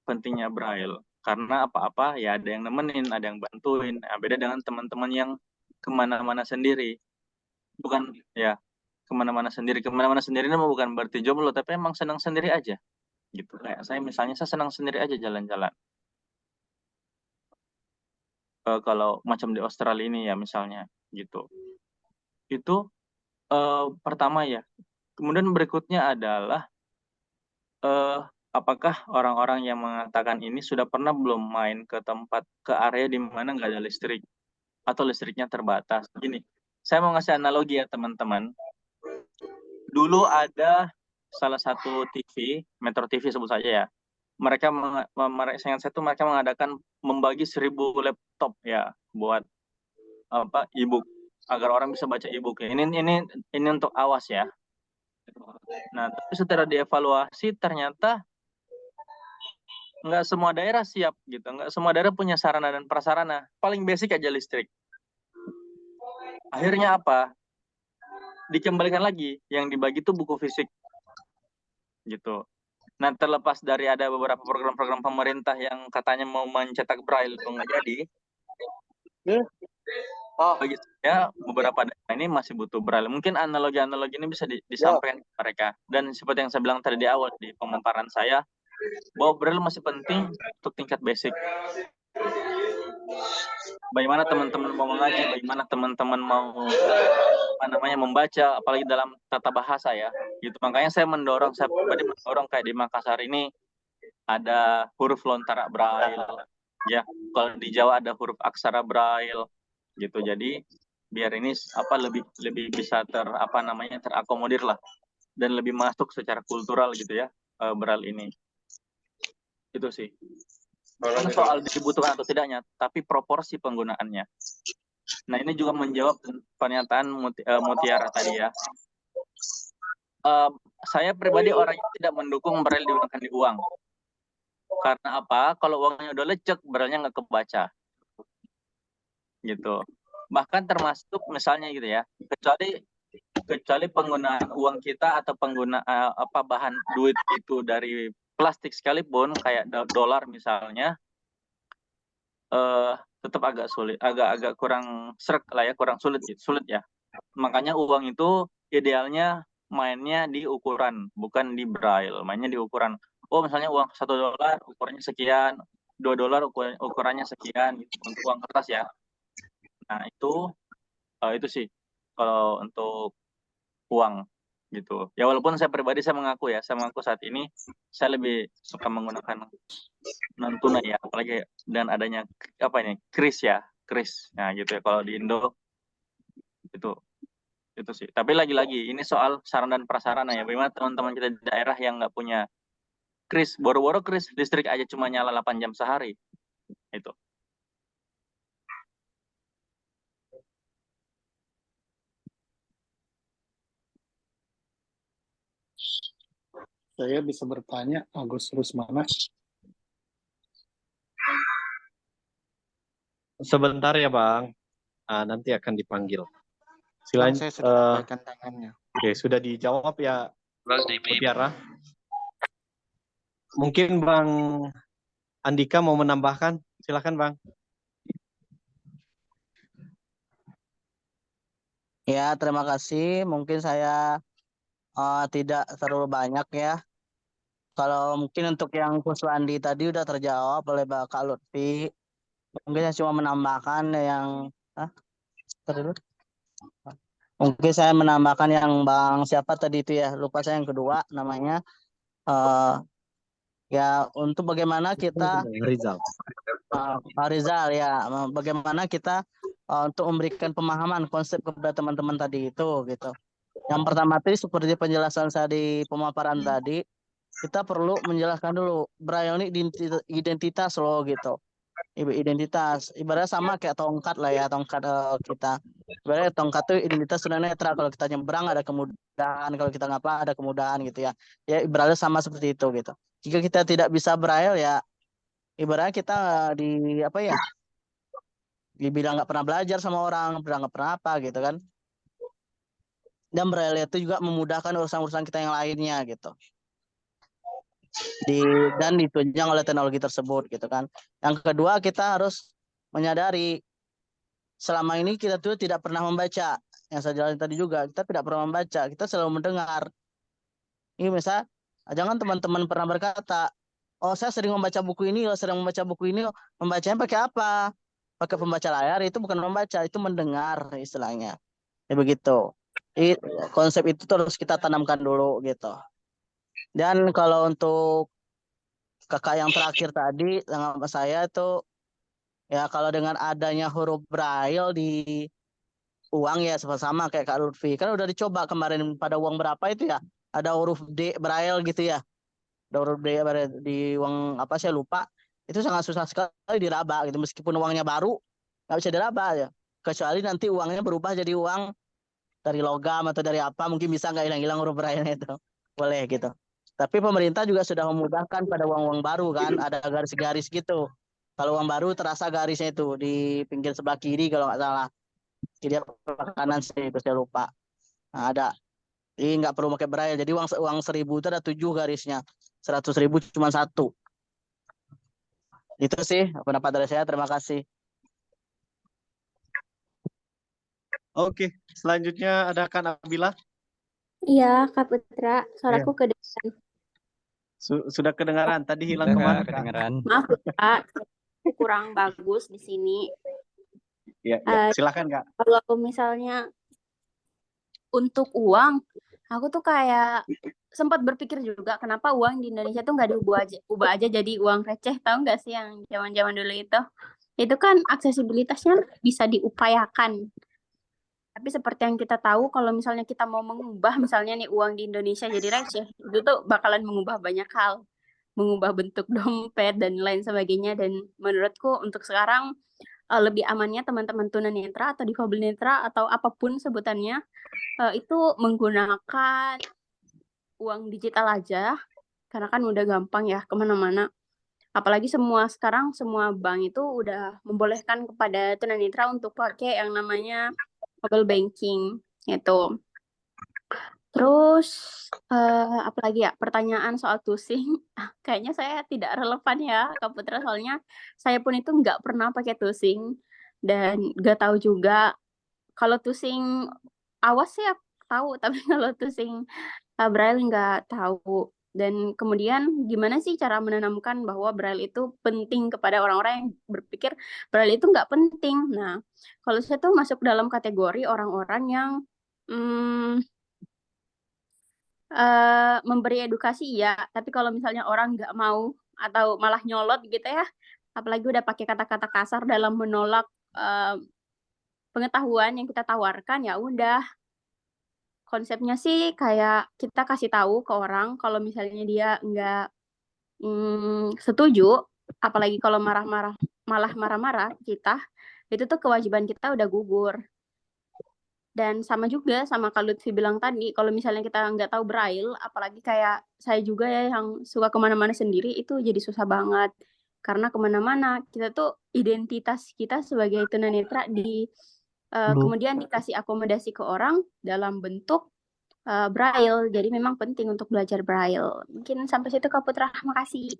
pentingnya Braille. Karena apa-apa ya ada yang nemenin, ada yang bantuin. Nah, beda dengan teman-teman yang kemana-mana sendiri. Bukan ya kemana-mana sendiri ini bukan berarti jomblo, tapi emang senang sendiri aja. Gitu. Kayak saya misalnya, saya senang sendiri aja jalan-jalan. Kalau macam di Australia ini ya misalnya gitu. Itu pertama ya. Kemudian berikutnya adalah apakah orang-orang yang mengatakan ini sudah pernah belum main ke area di mana nggak ada listrik atau listriknya terbatas. Gini, saya mau ngasih analogi ya teman-teman. Dulu ada salah satu TV, Metro TV sebut saja ya. Mereka mengadakan membagi 1.000 laptop ya buat e-book agar orang bisa baca e-book. Ini untuk awas ya. Nah, tapi setelah dievaluasi ternyata nggak semua daerah siap gitu, nggak semua daerah punya sarana dan prasarana. Paling basic aja listrik. Akhirnya apa? Dikembalikan lagi, yang dibagi itu buku fisik gitu. Nah, terlepas dari ada beberapa program-program pemerintah yang katanya mau mencetak Braille itu nggak jadi, bagi saya beberapa daerah ini masih butuh Braille. Mungkin analogi-analogi ini bisa disampaikan ke mereka. Dan seperti yang saya bilang tadi di awal di pemaparan saya, bahwa Braille masih penting untuk tingkat basic. Bagaimana teman-teman mau mengaji, bagaimana teman-teman mau membaca, apalagi dalam tata bahasa ya. Gitu. Makanya saya mendorong kayak di Makassar ini ada huruf lontara Braille. Ya, kalau di Jawa ada huruf aksara Braille. Gitu. Jadi biar ini lebih bisa terakomodir lah dan lebih masuk secara kultural gitu ya Braille ini. Itu sih. Bukan soal dibutuhkan atau tidaknya, tapi proporsi penggunaannya. Nah, ini juga menjawab pernyataan Mutiara tadi ya. Saya pribadi orang yang tidak mendukung Braille digunakan di uang. Karena apa? Kalau uangnya udah lecek, Braille-nya nggak kebaca. Gitu. Bahkan termasuk misalnya gitu ya, kecuali penggunaan uang kita atau penggunaan bahan duit itu dari plastik sekalipun, kayak dolar misalnya, tetap agak sulit, agak kurang srek lah ya, kurang sulit ya. Makanya uang itu idealnya mainnya di ukuran, bukan di Braille. Mainnya di ukuran. Oh, misalnya uang $1 ukurannya sekian, $2 ukurannya sekian gitu, untuk uang kertas ya. Nah, itu sih kalau untuk uang. gitu. Ya walaupun saya pribadi saya mengaku saat ini saya lebih suka menggunakan non tunai ya, apalagi dan adanya apa ini kris. Nah gitu ya kalau di Indo itu sih. Tapi lagi-lagi ini soal sarana dan prasarana ya. Bagaimana teman-teman kita di daerah yang nggak punya kris, boro-boro kris listrik aja cuma nyala 8 jam sehari itu. Saya bisa bertanya, Agus Rusmana. Sebentar ya Bang, nanti akan dipanggil. Bang, Silakan. saya sudah lambaikan tangannya. Oke, sudah dijawab ya Mutiara. Mungkin Bang Andika mau menambahkan, silakan Bang. Ya, terima kasih. Mungkin saya tidak terlalu banyak ya. Kalau mungkin untuk yang Kuswandi tadi udah terjawab oleh Kak Lutfi. Mungkin saya cuma menambahkan yang mungkin saya menambahkan yang Bang siapa tadi itu ya, lupa saya yang kedua namanya. Ya untuk bagaimana kita Rizal ya, bagaimana kita untuk memberikan pemahaman konsep kepada teman-teman tadi itu gitu. Yang pertama tadi seperti penjelasan saya di pemaparan tadi, kita perlu menjelaskan dulu Braille ini identitas loh gitu. Identitas ibaratnya sama kayak tongkat lah ya, tongkat kita. Ibaratnya tongkat itu identitas tunanetra, kalau kita nyebrang ada kemudahan, kalau kita ngapa ada kemudahan gitu ya. Ya ibaratnya sama seperti itu gitu. Jika kita tidak bisa Braille ya ibaratnya kita di apa ya? Dibilang nggak pernah belajar sama orang, nggak pernah apa gitu kan. Dan Braille itu juga memudahkan urusan-urusan kita yang lainnya gitu. Dan ditunjang oleh teknologi tersebut gitu kan. Yang kedua kita harus menyadari selama ini kita tuh tidak pernah membaca. Yang saya jelasin tadi juga kita tidak pernah membaca, kita selalu mendengar. Ini misal jangan teman-teman pernah berkata, oh saya sering membaca buku ini, membacanya pakai apa? Pakai pembaca layar. Itu bukan membaca, itu mendengar istilahnya. Ya begitu. Konsep itu terus kita tanamkan dulu gitu. Dan kalau untuk kakak yang terakhir tadi sama saya itu ya kalau dengan adanya huruf Braille di uang ya sama kayak Kak Lutfi. Kan udah dicoba kemarin pada uang berapa itu ya. Ada huruf D Braille gitu ya. Ada huruf D di uang apa saya lupa. Itu sangat susah sekali diraba gitu. Meskipun uangnya baru nggak bisa diraba ya. Kecuali nanti uangnya berubah jadi uang dari logam atau dari apa, mungkin bisa nggak hilang-hilang huruf Braille itu. Boleh gitu. Tapi pemerintah juga sudah memudahkan pada uang-uang baru kan, ada garis-garis gitu. Kalau uang baru terasa garisnya itu di pinggir sebelah kiri kalau nggak salah. Kiri apa kanan sih itu saya lupa. Nah, ada. Jadi nggak perlu pakai Braille. Jadi uang 1.000 itu ada 7 garisnya. 100.000 cuma 1. Itu sih pendapat dari saya. Terima kasih. Oke, selanjutnya ada Kak Nabila. Iya, Kak Putra, suaraku kedengaran. Sudah kedengaran, tadi hilang kemana? Kedengaran. Maaf Kak, kurang bagus di sini. Ya, silakan Kak. Kalau misalnya untuk uang, aku tuh kayak sempat berpikir juga kenapa uang di Indonesia tuh nggak diubah aja jadi uang receh, tahu nggak sih yang zaman-zaman dulu itu? Itu kan aksesibilitasnya bisa diupayakan. Tapi seperti yang kita tahu, kalau misalnya kita mau mengubah misalnya nih uang di Indonesia jadi receh, itu tuh bakalan mengubah banyak hal. Mengubah bentuk dompet dan lain sebagainya. Dan menurutku untuk sekarang lebih amannya teman-teman tunanetra atau difabelnetra atau apapun sebutannya itu menggunakan uang digital aja. Karena kan udah gampang ya kemana-mana. Apalagi sekarang semua bank itu udah membolehkan kepada tunanetra untuk pakai yang namanya mobile banking gitu. Terus apalagi ya, pertanyaan soal tusing kayaknya saya tidak relevan ya Kak Putra, soalnya saya pun itu nggak pernah pakai tusing dan nggak tahu juga. Kalau tusing awas sih tahu, tapi kalau tusing Braille nggak tahu. Dan kemudian gimana sih cara menanamkan bahwa Braille itu penting kepada orang-orang yang berpikir Braille itu nggak penting. Nah, kalau saya tuh masuk dalam kategori orang-orang yang memberi edukasi ya, tapi kalau misalnya orang nggak mau atau malah nyolot gitu ya, apalagi udah pakai kata-kata kasar dalam menolak pengetahuan yang kita tawarkan, ya udah. Konsepnya sih kayak kita kasih tahu ke orang kalau misalnya dia nggak setuju, apalagi kalau malah marah-marah kita, itu tuh kewajiban kita udah gugur. Dan sama juga sama Kak Lutfi bilang tadi, kalau misalnya kita nggak tahu Braille, apalagi kayak saya juga ya yang suka kemana-mana sendiri, itu jadi susah banget. Karena kemana-mana, kita tuh identitas kita sebagai tunanetra kemudian dikasih akomodasi ke orang dalam bentuk Braille. Jadi memang penting untuk belajar Braille. Mungkin sampai situ Kak Putra, makasih.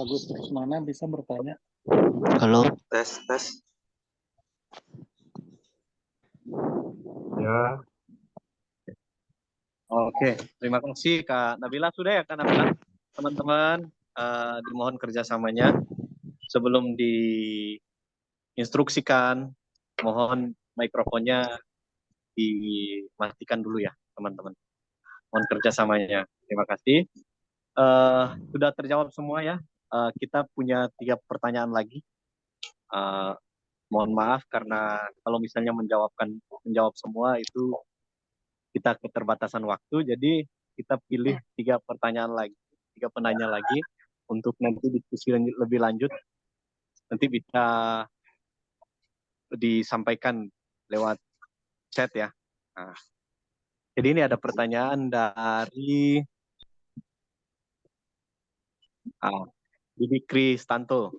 Agus Rusmana bisa bertanya? Halo. Tes. Ya, Oke, terima kasih Kak Nabila. Sudah ya Kak Nabila? Teman-teman, dimohon kerjasamanya. Sebelum diinstruksikan, mohon mikrofonnya dimatikan dulu ya teman-teman. Mohon kerjasamanya. Terima kasih. Sudah terjawab semua ya. Kita punya 3 pertanyaan lagi. Mohon maaf karena kalau misalnya menjawab semua itu kita keterbatasan waktu, jadi kita pilih 3 pertanyaan lagi, 3 penanya lagi untuk nanti diskusi lebih lanjut. Nanti bisa disampaikan lewat chat ya. Nah, jadi ini ada pertanyaan dari Didi Kristanto.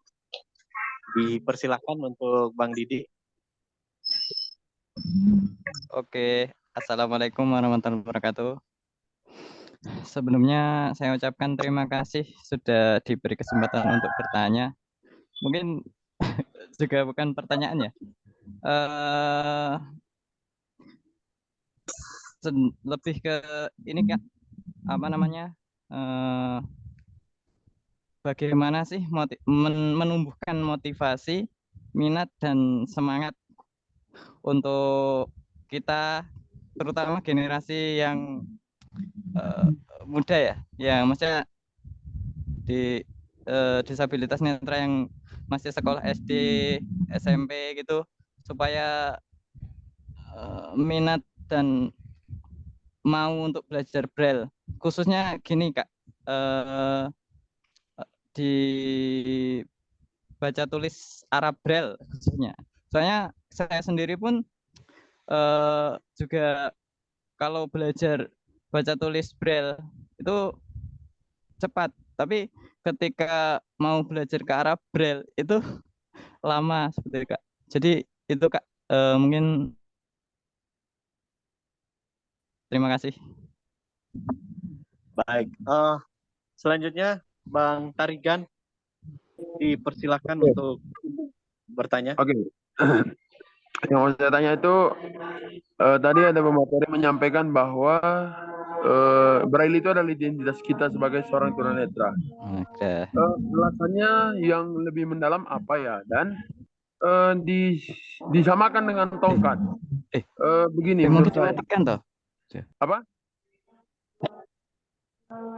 Dipersilakan untuk Bang Didi. Oke, Assalamualaikum warahmatullahi wabarakatuh. Sebelumnya saya ucapkan terima kasih sudah diberi kesempatan untuk bertanya. Mungkin juga bukan pertanyaan ya. Lebih ke ini Kak, apa namanya? Bagaimana sih menumbuhkan motivasi, minat dan semangat untuk kita, terutama generasi yang muda ya, yang maksudnya di disabilitas netra yang masih sekolah SD, SMP gitu, supaya minat dan mau untuk belajar Braille. Khususnya gini Kak, di baca tulis Arab Braille khususnya. Soalnya saya sendiri pun juga kalau belajar baca tulis Braille itu cepat, tapi ketika mau belajar ke Arab Braille itu lama seperti itu Kak. Jadi itu Kak, mungkin terima kasih. Baik, selanjutnya Bang Tarigan, dipersilakan untuk bertanya. Oke. Yang mau saya tanya itu tadi ada pemateri menyampaikan bahwa Braille itu adalah identitas kita sebagai seorang tunanetra. Alasannya yang lebih mendalam apa ya? Dan disamakan dengan tongkat. Begini menurut saya. Apa?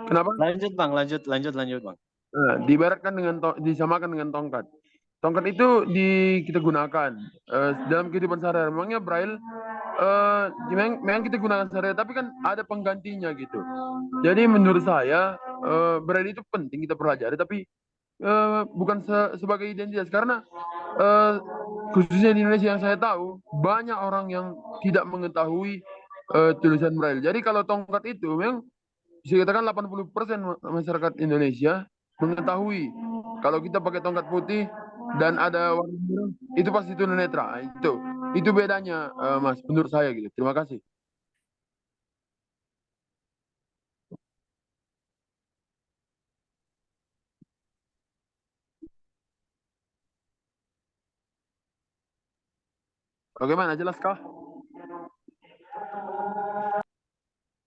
Kenapa? Lanjut Bang, lanjut Bang. Diibaratkan disamakan dengan tongkat. Tongkat itu kita gunakan dalam kehidupan sehari-hari. Memangnya Braille memang kita gunakan sehari-hari, tapi kan ada penggantinya gitu. Jadi menurut saya Braille itu penting kita pelajari, tapi bukan sebagai identitas, karena khususnya di Indonesia yang saya tahu banyak orang yang tidak mengetahui tulisan Braille. Jadi kalau tongkat itu memang bisa dikatakan 80% masyarakat Indonesia mengetahui. Kalau kita pakai tongkat putih dan ada warna biru, itu pasti tunanetra. Itu bedanya Mas, menurut saya gitu. Terima kasih. Bagaimana, jelaskah?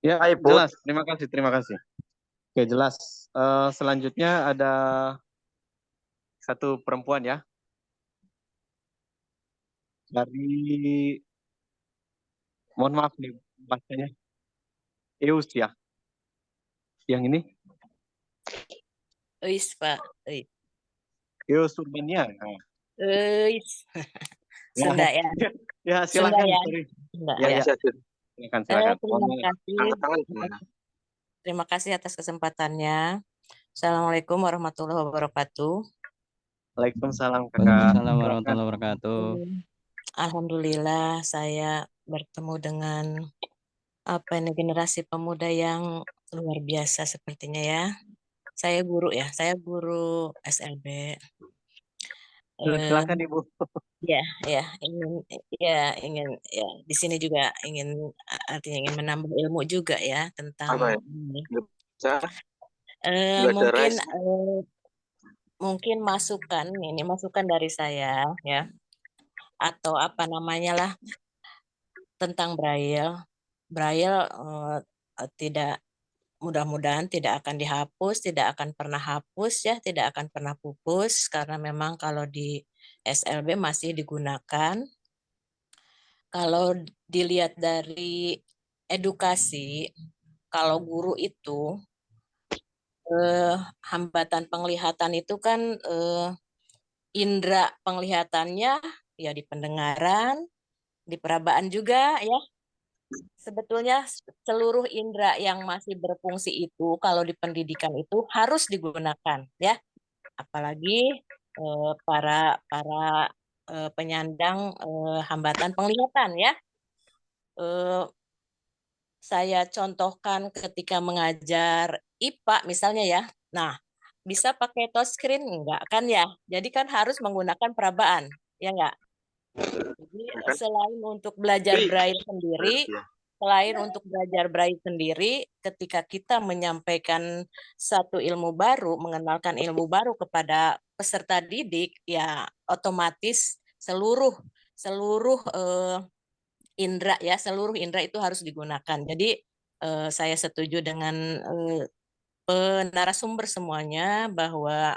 Ya, jelas. Terima kasih. Oke, jelas. Selanjutnya ada satu perempuan ya. dari, mohon maaf nih bacanya, Eus ya, yang ini Eis, Pak. Eus Urbania. Nah, Eis. ya, Sunda ya. ya Sunda silakan, ya. sorry. Sunda Ya, ya. ya, silakan, silakan. Terima Mohon maaf. kasih. Terima kasih atas kesempatannya. Assalamualaikum warahmatullahi wabarakatuh. Waalaikumsalam kakak. Waalaikumsalam Silakan. warahmatullahi wabarakatuh. Alhamdulillah saya bertemu dengan generasi pemuda yang luar biasa sepertinya ya. Saya guru SLB. Silakan Ibu. Ya, ingin di sini juga artinya ingin menambah ilmu juga ya tentang Apa ya? ini. Bisa nggak ada Mungkin rice. mungkin masukan dari saya ya, atau apa namanya lah, tentang Braille. Braille tidak, mudah-mudahan tidak akan dihapus, tidak akan pernah hapus ya, tidak akan pernah pupus, karena memang kalau di SLB masih digunakan. Kalau dilihat dari edukasi, kalau guru itu hambatan penglihatan itu kan indera penglihatannya ya di pendengaran, di perabaan juga ya. Sebetulnya seluruh indera yang masih berfungsi itu kalau di pendidikan itu harus digunakan ya. Apalagi para penyandang hambatan penglihatan ya. Saya contohkan ketika mengajar IPA misalnya ya. Nah, bisa pakai touchscreen enggak kan ya? Jadi kan harus menggunakan perabaan, ya enggak? Jadi selain untuk belajar Braille sendiri, ketika kita menyampaikan satu ilmu baru, mengenalkan ilmu baru kepada peserta didik, ya otomatis seluruh indera itu harus digunakan. Jadi saya setuju dengan narasumber semuanya bahwa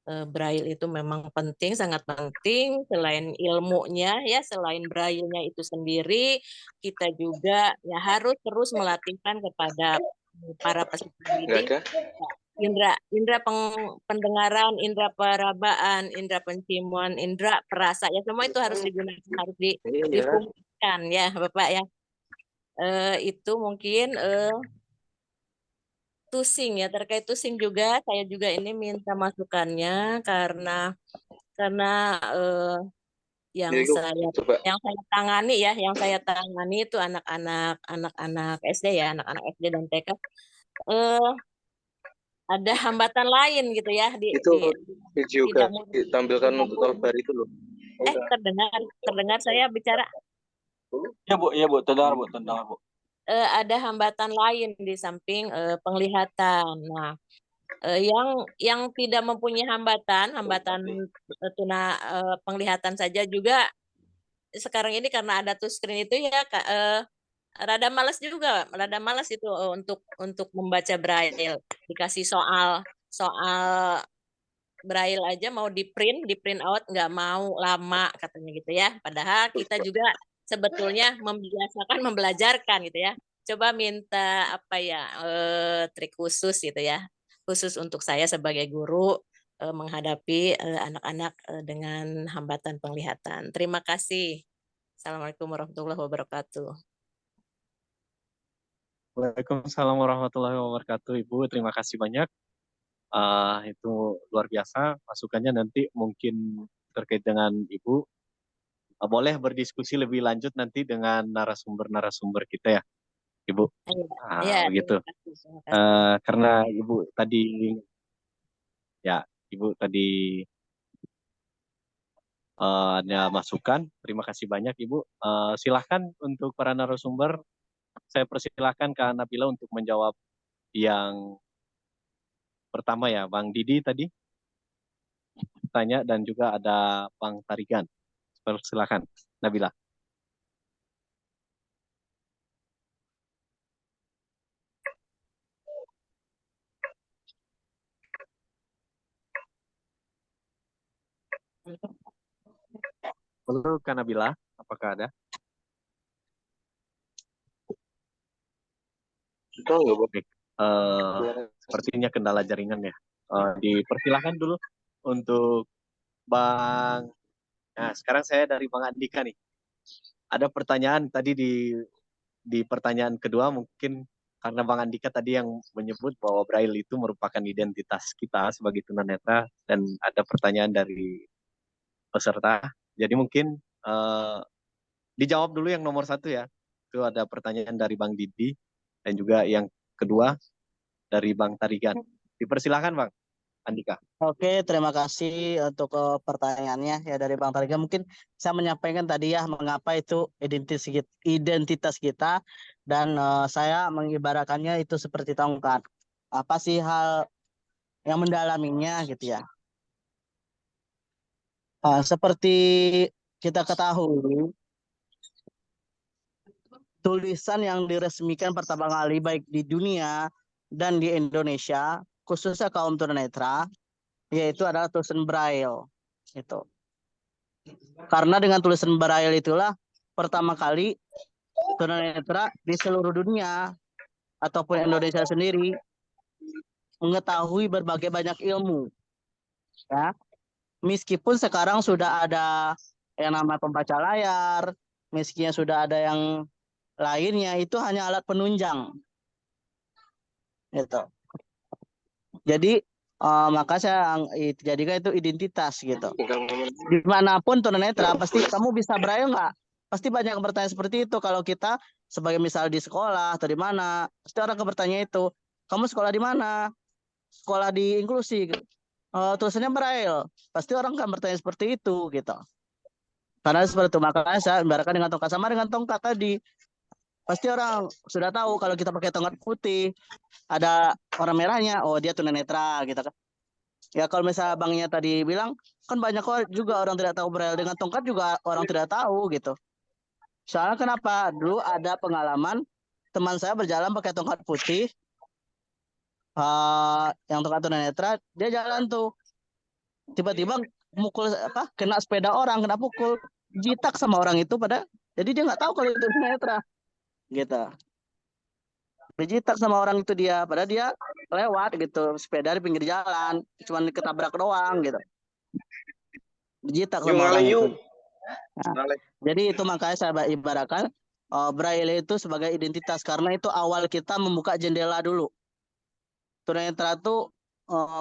Braille itu memang penting, sangat penting. Selain ilmunya ya, selain Braille-nya itu sendiri, kita juga ya harus terus melatihkan kepada para peserta didik indera pendengaran, indera perabaan, indera penciuman, indera perasa ya, semua itu harus digunakan, harus difungsikan ya Bapak ya. Itu mungkin tusing ya, terkait tusing juga saya juga ini minta masukannya karena yang saya tangani itu anak-anak SD ya, anak-anak SD dan TK ada hambatan lain gitu ya Itu juga ditampilkan untuk Albar itu loh. terdengar saya bicara. Ya Bu, terdengar Bu. Ada hambatan lain di samping penglihatan. Nah, yang tidak mempunyai hambatan penglihatan saja juga sekarang ini karena ada touchscreen itu ya rada malas itu untuk membaca Braille. Dikasih soal Braille aja mau di print out nggak mau, lama katanya gitu ya. Padahal kita juga sebetulnya membiasakan membelajarkan gitu ya. Coba minta trik khusus gitu ya. Khusus untuk saya sebagai guru menghadapi anak-anak dengan hambatan penglihatan. Terima kasih. Assalamualaikum warahmatullahi wabarakatuh. Waalaikumsalam warahmatullahi wabarakatuh, Ibu. Terima kasih banyak. Itu luar biasa masukannya. Nanti mungkin terkait dengan Ibu boleh berdiskusi lebih lanjut nanti dengan narasumber kita ya, Ibu. Begitu. Karena Ibu tadi ada masukan. Terima kasih banyak Ibu. Silahkan untuk para narasumber, saya persilahkan Kak Nabila untuk menjawab yang pertama ya, Bang Didi tadi tanya dan juga ada Bang Tarigan. Persilahkan, Nabila. Halo Kak Nabila, Apakah ada? Baik. Sepertinya kendala jaringan ya. Dipersilahkan dulu untuk Bang. Nah, sekarang saya dari Bang Andika nih. Ada pertanyaan tadi di pertanyaan kedua, mungkin karena Bang Andika tadi yang menyebut bahwa Braille itu merupakan identitas kita sebagai tunanetra, dan ada pertanyaan dari peserta. Jadi mungkin dijawab dulu yang nomor 1 ya. Itu ada pertanyaan dari Bang Didi, dan juga yang kedua dari Bang Tarigan. Dipersilahkan Bang Andika. Oke, terima kasih untuk pertanyaannya ya dari Bang Tarigan. Mungkin saya menyampaikan tadi ya mengapa itu identitas kita, dan saya mengibaratkannya itu seperti tongkat. Apa sih hal yang mendalaminya gitu ya? Seperti kita ketahui, tulisan yang diresmikan pertama kali baik di dunia dan di Indonesia, khususnya kaum tunanetra, yaitu adalah tulisan Braille. Itu. Karena dengan tulisan Braille itulah pertama kali tunanetra di seluruh dunia ataupun Indonesia sendiri mengetahui berbagai banyak ilmu. Ya. Meskipun sekarang sudah ada yang namanya pembaca layar, meskipun sudah ada yang lainnya, itu hanya alat penunjang. Gitu. Jadi maka saya jadikan itu identitas gitu. Dimanapun tunanetra, pasti kamu bisa Braille nggak? Pasti banyak yang bertanya seperti itu. Kalau kita sebagai misal di sekolah atau di mana, pasti orang bertanya itu, kamu sekolah di mana? Sekolah di inklusi. Tulisannya Braille. Pasti orang kan bertanya seperti itu gitu. Karena seperti itu, makanya saya ibaratkan dengan tongkat, sama dengan tongkat tadi. Pasti orang sudah tahu kalau kita pakai tongkat putih, ada warna merahnya, oh dia tunanetra gitu kan. Ya kalau misalnya abangnya tadi bilang, kan banyak juga orang tidak tahu Braille, dengan tongkat juga orang tidak tahu gitu. Soalnya kenapa? Dulu ada pengalaman teman saya berjalan pakai tongkat putih, yang tongkat tunanetra, dia jalan tuh, tiba-tiba mukul kena sepeda orang, kena pukul, jitak sama orang itu jadi dia nggak tahu kalau itu tunanetra, gitu. Dijitak sama orang itu dia, padahal dia lewat gitu, sepeda di pinggir jalan, cuman ketabrak doang gitu. Dijitak sama orang itu. Nah, jadi itu makanya saya ibaratkan Braille itu sebagai identitas, karena itu awal kita membuka jendela dulu. Tunanetra itu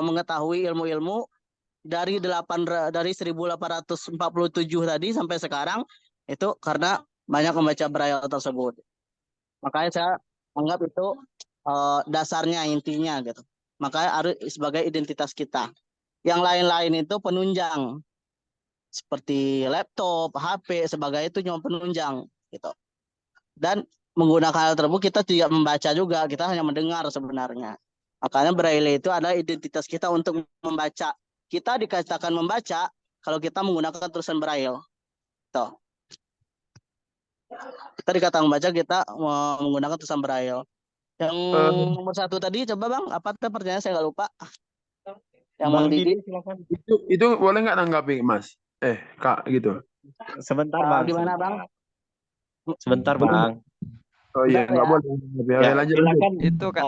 mengetahui ilmu-ilmu dari 1847 tadi sampai sekarang, itu karena banyak membaca Braille tersebut. Makanya saya anggap itu dasarnya, intinya gitu. Makanya harus sebagai identitas kita. Yang lain-lain itu penunjang, seperti laptop, HP, sebagai itu cuma penunjang gitu. Dan menggunakan hal tersebut kita tidak membaca juga, kita hanya mendengar sebenarnya. Makanya Braille itu adalah identitas kita untuk membaca. Kita dikatakan membaca kalau kita menggunakan tulisan Braille. Tuh. Kita dikatakan membaca, kita menggunakan tulisan Braille. Yang nomor 1 tadi, coba Bang, apa tuh pertanyaan, saya nggak lupa. Yang Bang Didi. Itu boleh nggak nanggapi Mas? Kak gitu. Sebentar Bang. Gimana Bang? Sebentar Bang. Oh iya, nggak boleh. Ya, silakan itu Kak.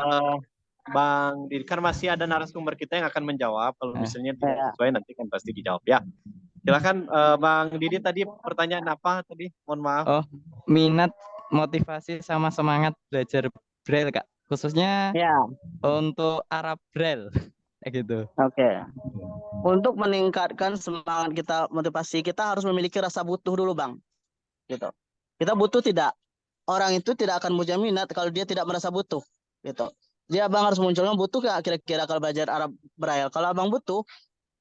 Bang Didi, kan masih ada narasumber kita yang akan menjawab. Kalau misalnya tidak sesuai, nanti kan pasti dijawab ya. Silakan Bang Didi, tadi pertanyaan apa tadi? Mohon maaf. Oh, minat, motivasi sama semangat belajar Braille Kak, khususnya untuk Arab Braille kayak gitu. Oke. Untuk meningkatkan semangat kita, motivasi kita, harus memiliki rasa butuh dulu Bang. Gitu. Kita butuh tidak? Orang itu tidak akan punya minat kalau dia tidak merasa butuh. Gitu. Dia Abang harus munculnya butuh nggak kira-kira kalau belajar Arab Braille. Kalau Abang butuh,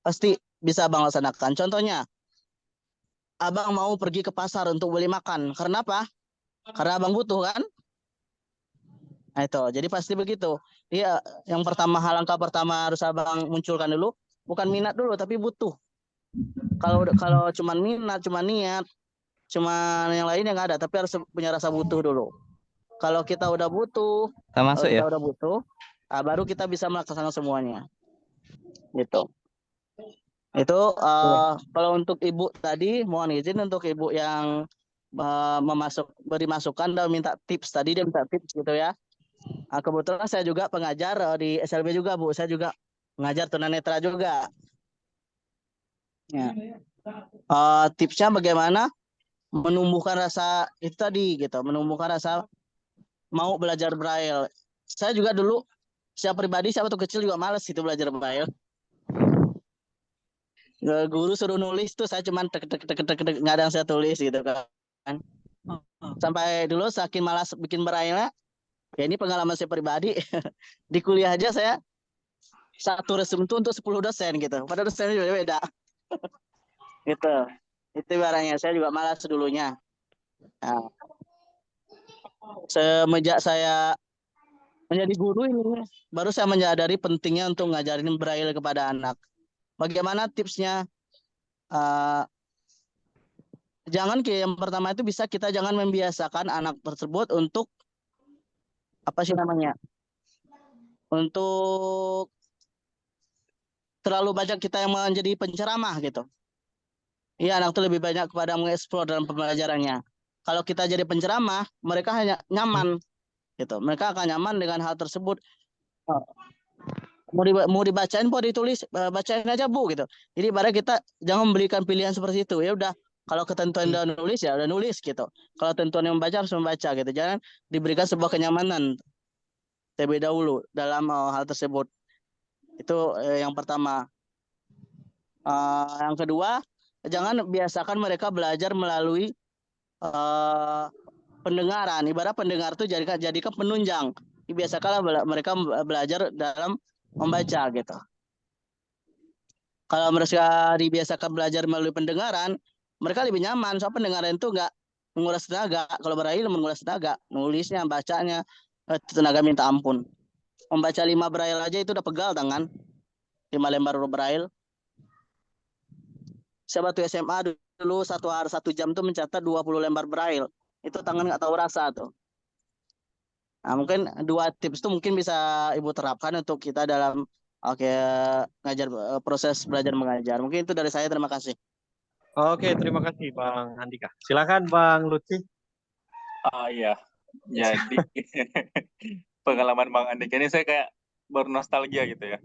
pasti bisa Abang laksanakan. Contohnya, Abang mau pergi ke pasar untuk beli makan. Karena apa? Karena Abang butuh kan? Nah itu, jadi pasti begitu. Iya, yang pertama, langkah pertama harus Abang munculkan dulu, bukan minat dulu, tapi butuh. Kalau cuma minat, cuma niat, cuma yang lain yang ada, tapi harus punya rasa butuh dulu. Kalau kita udah butuh, baru kita bisa melaksanakan semuanya. Gitu. Itu kalau untuk Ibu tadi, mohon izin untuk Ibu yang beri masukan dan minta tips. Tadi dia minta tips gitu ya. Kebetulan saya juga pengajar di SLB juga, Bu. Saya juga mengajar tunanetra juga. Ya. Tipsnya bagaimana menumbuhkan rasa itu tadi gitu, menumbuhkan rasa mau belajar braille. Saya juga dulu secara pribadi saya waktu kecil juga malas itu belajar braille. Guru suruh nulis tuh saya cuman tek nggak ada yang saya tulis gitu kan. Sampai dulu saking malas bikin braille, ya ini pengalaman saya pribadi. Di kuliah aja saya satu resume itu untuk 10 dosen gitu. Pada dosennya beda. Gitu. Itu barangnya. Saya juga malas dulunya. Nah, semenjak saya menjadi guru ini, baru saya menyadari pentingnya untuk ngajarin braille kepada anak. Bagaimana tipsnya? Jangan yang pertama itu bisa kita jangan membiasakan anak tersebut untuk apa sih namanya? Untuk terlalu banyak kita yang menjadi penceramah gitu. Iya, anak itu lebih banyak kepada mengeksplor dalam pembelajarannya. Kalau kita jadi penceramah, mereka hanya nyaman gitu. Mereka akan nyaman dengan hal tersebut. Mau dibacain, mau ditulis, bacain aja Bu gitu. Jadi ibarat kita jangan memberikan pilihan seperti itu. Ya udah, kalau ketentuan udah nulis ya udah nulis gitu. Kalau ketentuan yang membaca harus membaca gitu. Jangan diberikan sebuah kenyamanan terlebih dahulu dalam hal tersebut. Itu yang pertama. Yang kedua, jangan biasakan mereka belajar melalui pendengaran. Ibarat pendengar itu jadikan penunjang. Biasakanlah mereka belajar dalam membaca gitu. Kalau mereka dibiasakan belajar melalui pendengaran, mereka lebih nyaman. Soal pendengaran itu nggak menguras tenaga. Kalau braille menguras tenaga, nulisnya, bacanya, tenaga minta ampun. Membaca 5 braille aja itu udah pegal tangan. 5 lembar braille. Saya waktu SMA dulu 1 jam tuh mencatat 20 lembar braille. Itu tangan nggak tahu rasa tuh. Nah, mungkin 2 tips itu mungkin bisa Ibu terapkan untuk kita dalam ngajar proses belajar mengajar. Mungkin itu dari saya. Terima kasih. Oke, terima kasih Bang Andika. Silakan Bang Lutfi. Iya. Jadi pengalaman Bang Andika ini saya kayak bernostalgia gitu ya.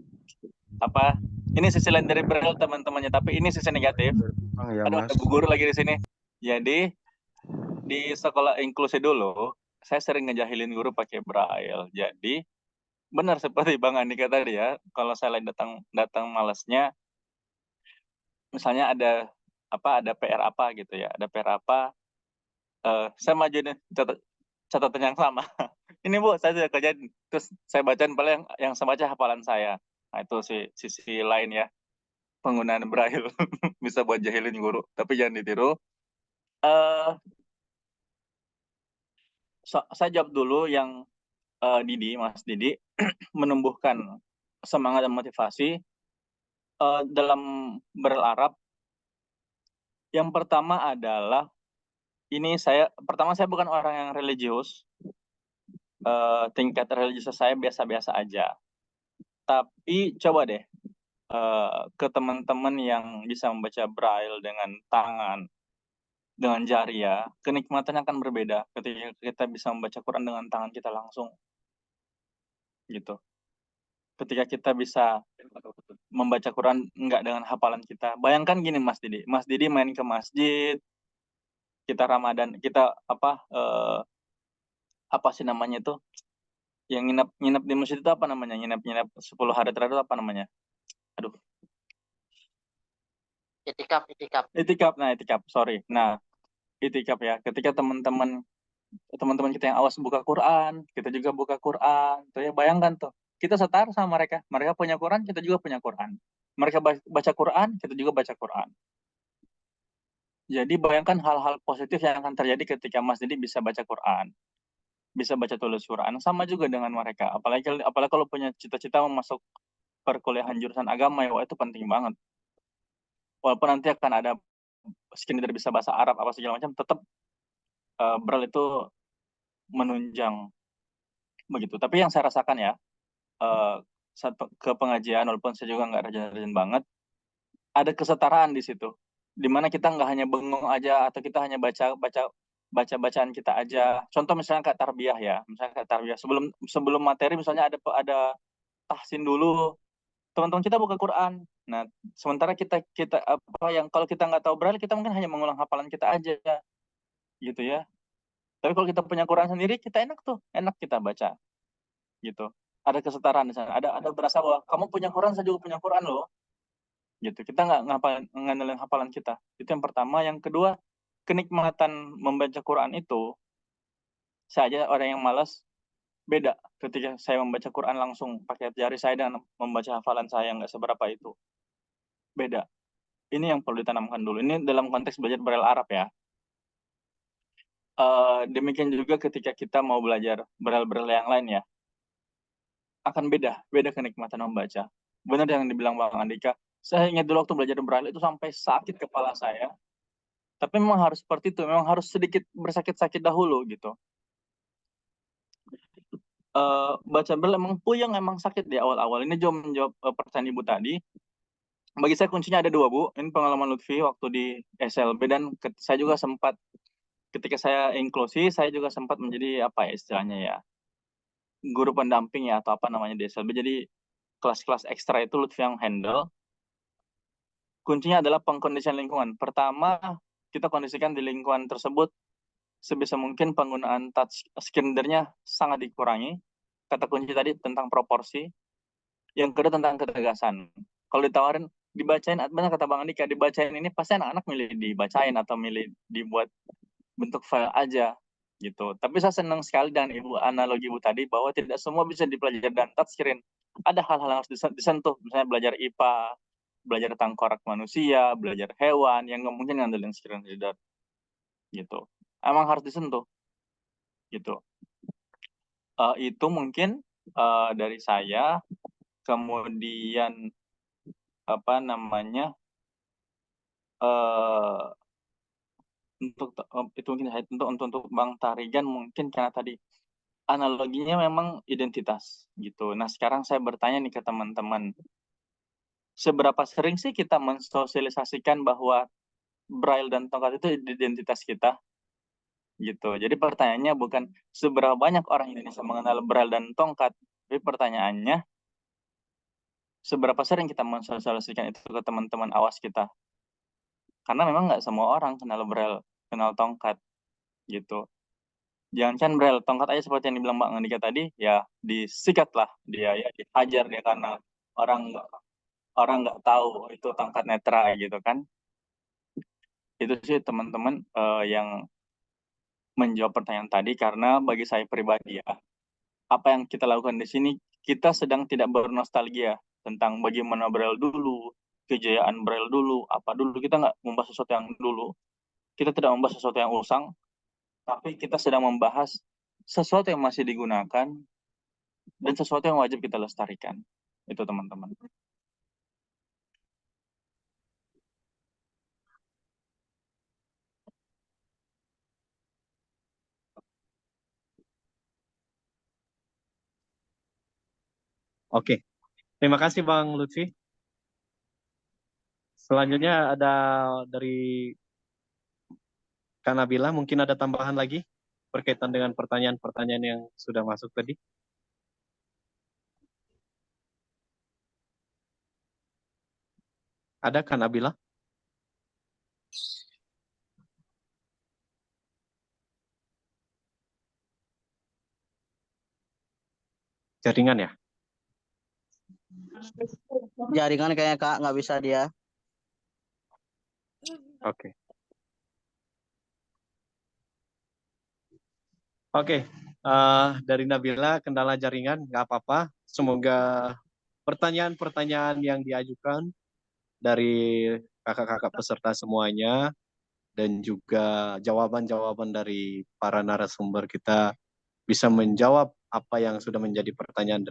Ini sisi lain dari braille teman-temannya, tapi ini sisi negatif. Ada guru lagi di sini. Jadi di sekolah inklusi dulu, saya sering ngejahilin guru pakai braille. Jadi benar seperti Bang Andika tadi ya, kalau saya datang malasnya, misalnya ada PR apa gitu ya, ada PR apa, saya majuin catatan yang sama. Ini Bu, saya sudah kerjain, terus saya bacain paling yang saya baca hafalan saya. Nah itu sisi lain ya, penggunaan braille bisa buat jahilin guru, tapi jangan ditiru. Saya jawab dulu yang Mas Didi menumbuhkan semangat dan motivasi dalam braille Arab. Yang pertama adalah saya bukan orang yang religius, tingkat religius saya biasa-biasa aja. Tapi coba deh ke teman-teman yang bisa membaca braille dengan tangan, dengan jari ya, kenikmatannya akan berbeda ketika kita bisa membaca Quran dengan tangan kita langsung. Gitu. Ketika kita bisa membaca Quran enggak dengan hafalan kita. Bayangkan gini Mas Didi main ke masjid, kita Ramadan, kita apa sih namanya itu? Yang nginep di masjid itu apa namanya? Nginep 10 hari terakhir apa namanya? Aduh. Itikaf. Nah, itikaf, sorry. Nah, itikaf ya. Ketika teman-teman kita yang awas buka Quran, kita juga buka Quran. Tuh ya, bayangkan tuh. Kita setara sama mereka. Mereka punya Quran, kita juga punya Quran. Mereka baca Quran, kita juga baca Quran. Jadi bayangkan hal-hal positif yang akan terjadi ketika Mas Didi bisa baca Quran, bisa baca tulis Quran. Sama juga dengan mereka. Apalagi kalau punya cita-cita masuk perkuliahan jurusan agama, ya itu penting banget. Walaupun nanti akan ada meski tidak bisa bahasa Arab apa segala macam, tetap braille itu menunjang begitu. Tapi yang saya rasakan ya, saat ke pengajian, walaupun saya juga nggak rajin-rajin banget, ada kesetaraan di situ, dimana kita nggak hanya bengong aja atau kita hanya baca baca-bacaan kita aja. Contoh misalnya kayak tarbiyah ya, misalnya kayak tarbiyah sebelum materi misalnya ada tahsin dulu, teman-teman kita buka Quran. Nah, sementara kita apa yang kalau kita nggak tahu Braille, kita mungkin hanya mengulang hafalan kita aja, gitu ya. Tapi kalau kita punya Quran sendiri, kita enak kita baca, gitu. Ada kesetaraan di sana. Ada berasa bahwa kamu punya Quran, saya juga punya Quran loh, gitu. Kita nggak ngandelin hafalan kita. Itu yang pertama. Yang kedua, kenikmatan membaca Quran itu, saya aja orang yang malas, beda ketika saya membaca Quran langsung pakai jari saya dan membaca hafalan saya yang nggak seberapa itu. Beda. Ini yang perlu ditanamkan dulu. Ini dalam konteks belajar Braille Arab ya. Demikian juga ketika kita mau belajar Braille yang lain ya. Akan beda kenikmatan membaca. Benar yang dibilang Bang Andika. Saya ingat dulu waktu belajar Braille itu sampai sakit kepala saya. Tapi memang harus seperti itu, memang harus sedikit bersakit-sakit dahulu gitu. Baca Braille emang puyeng, emang sakit di awal-awal. Ini jawab menjawab pertanyaan Ibu tadi. Bagi saya kuncinya ada 2, Bu. Ini pengalaman Lutfi waktu di SLB, dan saya juga sempat, ketika saya inklusi, saya juga sempat menjadi apa ya istilahnya ya, guru pendamping ya, atau apa namanya di SLB. Jadi kelas-kelas ekstra itu Lutfi yang handle. Kuncinya adalah pengkondisian lingkungan. Pertama, kita kondisikan di lingkungan tersebut sebisa mungkin penggunaan touch screen-nya sangat dikurangi. Kata kunci tadi tentang proporsi. Yang kedua tentang ketegasan. Kalau ditawarin, dibacain, benar kata Bang Andika, dibacain ini pasti anak-anak milih dibacain atau milih dibuat bentuk file aja gitu. Tapi saya senang sekali dengan analogi Ibu tadi bahwa tidak semua bisa dipelajari dan touch screen. Ada hal-hal yang harus disentuh, misalnya belajar IPA, belajar tentang korak manusia, belajar hewan, yang nggak mungkin ngandelin screen reader gitu. Emang harus disentuh gitu. Itu mungkin dari saya. Kemudian apa namanya, untuk itu mungkin untuk Bang Tarigan mungkin karena tadi analoginya memang identitas gitu. Nah sekarang saya bertanya nih ke teman-teman, seberapa sering sih kita mensosialisasikan bahwa Braille dan tongkat itu identitas kita gitu. Jadi pertanyaannya bukan seberapa banyak orang Indonesia mengenal Braille dan tongkat, tapi pertanyaannya seberapa sering kita mensosialisasikan itu ke teman-teman awas kita. Karena memang nggak semua orang kenal Braille, kenal tongkat gitu. Jangankan Braille, tongkat aja seperti yang dibilang Bang Andika tadi, ya disikat lah dia, ya dihajar dia karena orang nggak tahu itu tongkat netra gitu kan. Itu sih teman-teman yang menjawab pertanyaan tadi, karena bagi saya pribadi ya, apa yang kita lakukan di sini, kita sedang tidak bernostalgia tentang bagaimana Braille dulu, kejayaan Braille dulu, apa dulu. Kita nggak membahas sesuatu yang dulu, kita tidak membahas sesuatu yang usang, tapi kita sedang membahas sesuatu yang masih digunakan dan sesuatu yang wajib kita lestarikan. Itu teman-teman. Oke, terima kasih Bang Lutfi. Selanjutnya ada dari Kak Nabila, mungkin ada tambahan lagi berkaitan dengan pertanyaan-pertanyaan yang sudah masuk tadi. Ada Kak Nabila? Jaringan ya? Jaringan kayaknya Kak, nggak bisa dia. Oke. Oke, dari Nabila, kendala jaringan, nggak apa-apa. Semoga pertanyaan-pertanyaan yang diajukan dari kakak-kakak peserta semuanya dan juga jawaban-jawaban dari para narasumber kita bisa menjawab apa yang sudah menjadi pertanyaan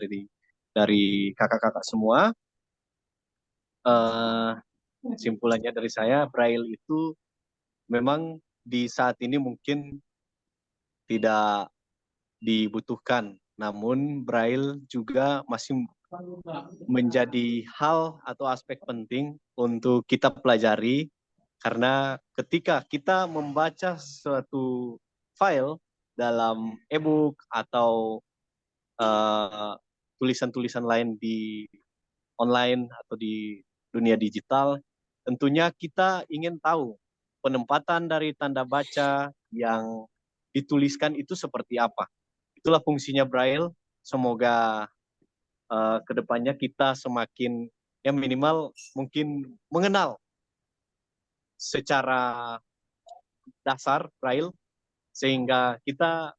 dari kakak-kakak semua. Simpulannya dari saya, Braille itu memang di saat ini mungkin tidak dibutuhkan, namun Braille juga masih menjadi hal atau aspek penting untuk kita pelajari, karena ketika kita membaca suatu file dalam e-book atau tulisan-tulisan lain di online atau di dunia digital, tentunya kita ingin tahu penempatan dari tanda baca yang dituliskan itu seperti apa. Itulah fungsinya Braille. Semoga kedepannya kita semakin, ya minimal mungkin mengenal secara dasar Braille, sehingga kita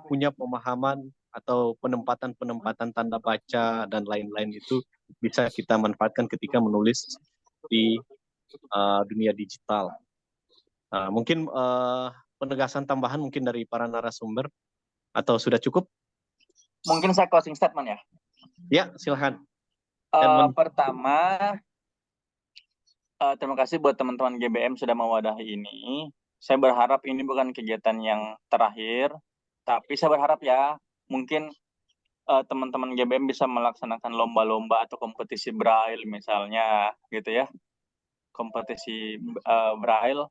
punya pemahaman atau penempatan-penempatan tanda baca dan lain-lain itu bisa kita manfaatkan ketika menulis di dunia digital. Mungkin penegasan tambahan mungkin dari para narasumber, atau sudah cukup? Mungkin saya closing statement ya. Ya, silahkan. Pertama, terima kasih buat teman-teman GBM sudah mewadahi ini. Saya berharap ini bukan kegiatan yang terakhir, tapi saya berharap ya mungkin teman-teman GBM bisa melaksanakan lomba-lomba atau kompetisi Braille misalnya, gitu ya. Kompetisi Braille,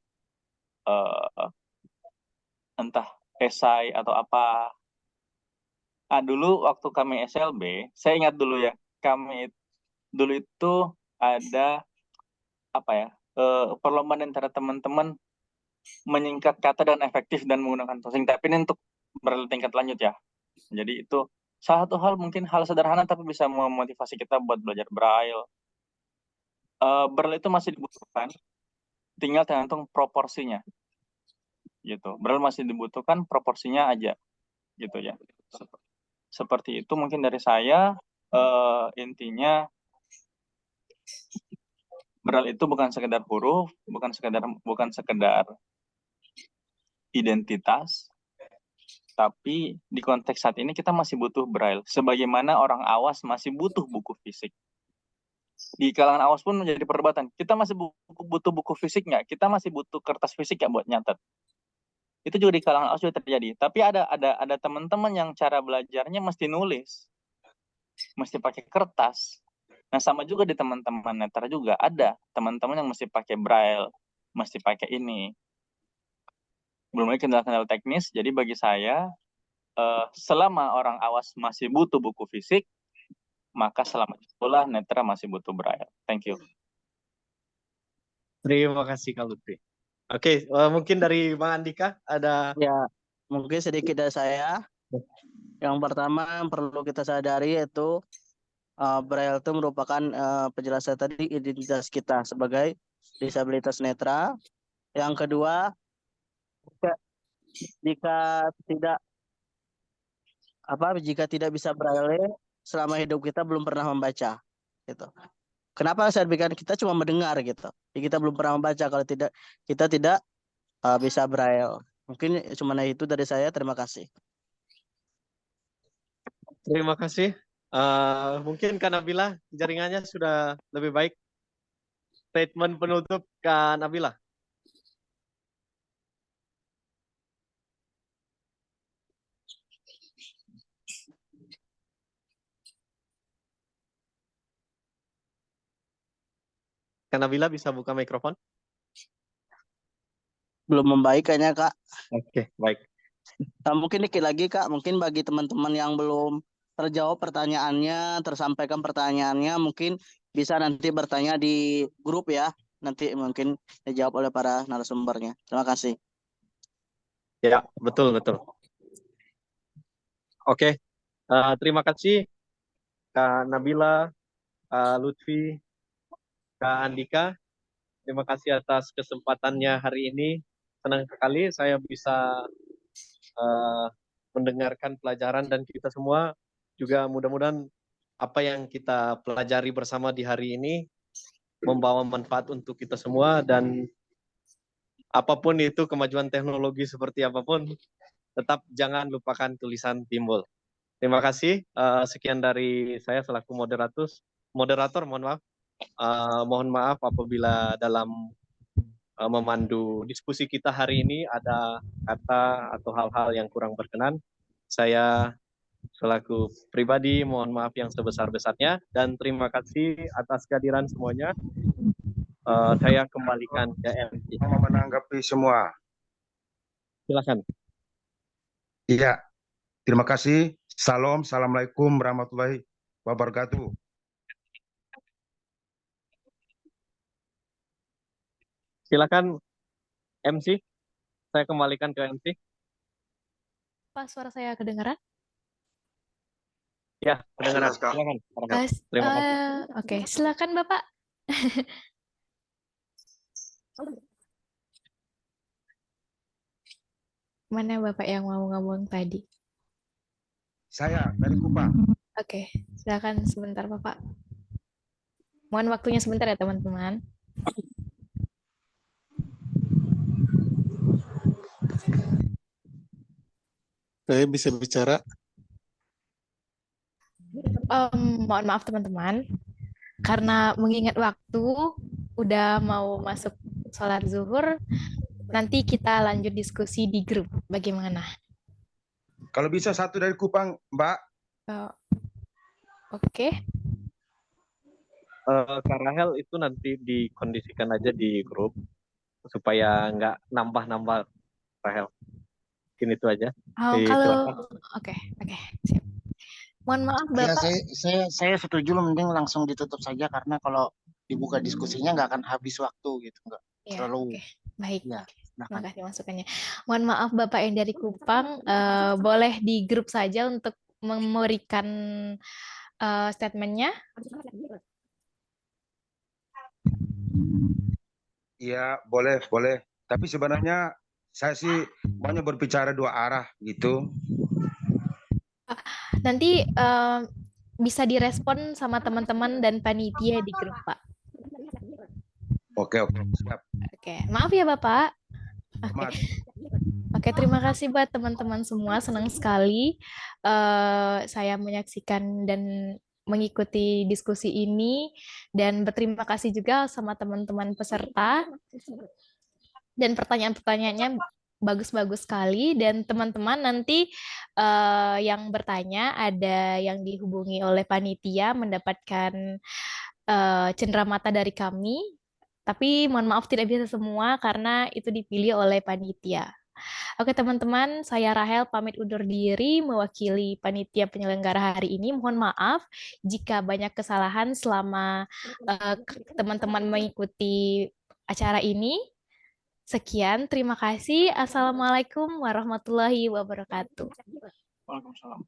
entah esai atau apa. Dulu waktu kami SLB, saya ingat dulu ya, kami dulu itu ada apa ya, perlombaan antara teman-teman menyingkat kata dan efektif dan menggunakan tossing. Tapi ini untuk bertingkat lanjut ya. Jadi itu salah satu hal, mungkin hal sederhana tapi bisa memotivasi kita buat belajar Braille. Braille itu masih dibutuhkan, tinggal tergantung proporsinya. Gitu. Braille masih dibutuhkan, proporsinya aja. Gitu ya. Seperti itu mungkin dari saya. Intinya Braille itu bukan sekedar huruf, bukan sekedar identitas, tapi di konteks saat ini kita masih butuh Braille. Sebagaimana orang awas masih butuh buku fisik. Di kalangan awas pun menjadi perdebatan. Kita masih butuh buku fisik nggak? Kita masih butuh kertas fisik nggak buat nyatet? Itu juga di kalangan awas juga terjadi. Tapi ada teman-teman yang cara belajarnya mesti nulis, mesti pakai kertas. Nah, sama juga di teman-teman netra juga ada teman-teman yang mesti pakai Braille, mesti pakai ini. Belum lagi kendala-kendala teknis. Jadi bagi saya, selama orang awas masih butuh buku fisik, maka selama itulah netra masih butuh Braille. Thank you. Terima kasih Kak Lutfi. Oke, mungkin dari Bang Andika ada. Ya, mungkin sedikit dari saya. Yang pertama yang perlu kita sadari yaitu Braille itu merupakan penjelasan tadi identitas kita sebagai disabilitas netra. Yang kedua, jika tidak bisa Braille selama hidup kita belum pernah membaca gitu. Kenapa saya berikan kita cuma mendengar gitu. Kita belum pernah membaca kalau kita tidak bisa Braille. Mungkin cuma itu dari saya. Terima kasih. Terima kasih. Mungkin Kak Nabila jaringannya sudah lebih baik. Statement penutup Kak Nabila. Kak Nabila bisa buka mikrofon? Belum membaik kayaknya Kak. Oke, baik. Mungkin dikit lagi Kak, mungkin bagi teman-teman yang belum terjawab pertanyaannya, tersampaikan pertanyaannya, mungkin bisa nanti bertanya di grup ya. Nanti mungkin dijawab oleh para narasumbernya. Terima kasih. Ya, betul. Oke, terima kasih Kak Nabila, Kak Lutfi, Kak Andika. Terima kasih atas kesempatannya hari ini. Senang sekali saya bisa mendengarkan pelajaran, dan kita semua juga mudah-mudahan apa yang kita pelajari bersama di hari ini membawa manfaat untuk kita semua. Dan apapun itu kemajuan teknologi seperti apapun, tetap jangan lupakan tulisan timbul. Terima kasih. Sekian dari saya selaku moderator. Mohon maaf. Mohon maaf apabila dalam memandu diskusi kita hari ini ada kata atau hal-hal yang kurang berkenan. Saya selaku pribadi mohon maaf yang sebesar-besarnya, dan terima kasih atas kehadiran semuanya. Saya kembalikan ke MC. Menanggapi semua. Silakan. Iya, terima kasih. Salam, assalamualaikum warahmatullahi wabarakatuh. Silakan MC, saya kembalikan ke MC. Pak, suara saya kedengaran? Ya, kedengaran. Silakan. Terima kasih. Oke, silakan Bapak. Mana Bapak yang mau ngomong tadi? Saya dari Kupang. Oke, silakan sebentar Bapak. Mohon waktunya sebentar ya teman-teman. Saya bisa bicara. Mohon maaf teman-teman, karena mengingat waktu udah mau masuk sholat zuhur, nanti kita lanjut diskusi di grup. Bagaimana? Kalau bisa satu dari Kupang, Mbak. Oke. Kak Rahel itu nanti dikondisikan aja di grup supaya nggak nambah-nambah Rahel. Mungkin itu aja. Oke, siap. Mohon maaf Ya, Bapak. saya setuju, mending langsung ditutup saja karena kalau dibuka diskusinya nggak akan habis waktu gitu, nggak terlalu. Baik. Ya, Terima kasih masukannya. Mohon maaf Bapak yang dari Kupang, boleh di grup saja untuk memberikan statementnya. Iya, boleh. Tapi sebenarnya saya sih maunya berbicara dua arah gitu. Nanti bisa direspon sama teman-teman dan panitia di grup, Pak. Oke, siap. Oke, maaf ya Bapak. Oke, terima kasih buat teman-teman semua. Senang sekali saya menyaksikan dan mengikuti diskusi ini, dan berterima kasih juga sama teman-teman peserta, dan pertanyaan-pertanyaannya bagus-bagus sekali. Dan teman-teman nanti yang bertanya ada yang dihubungi oleh panitia mendapatkan cenderamata dari kami, tapi mohon maaf tidak bisa semua karena itu dipilih oleh panitia. Oke teman-teman, saya Rahel pamit undur diri mewakili panitia penyelenggara hari ini. Mohon maaf jika banyak kesalahan selama teman-teman mengikuti acara ini. Sekian, terima kasih. Assalamualaikum warahmatullahi wabarakatuh. Waalaikumsalam.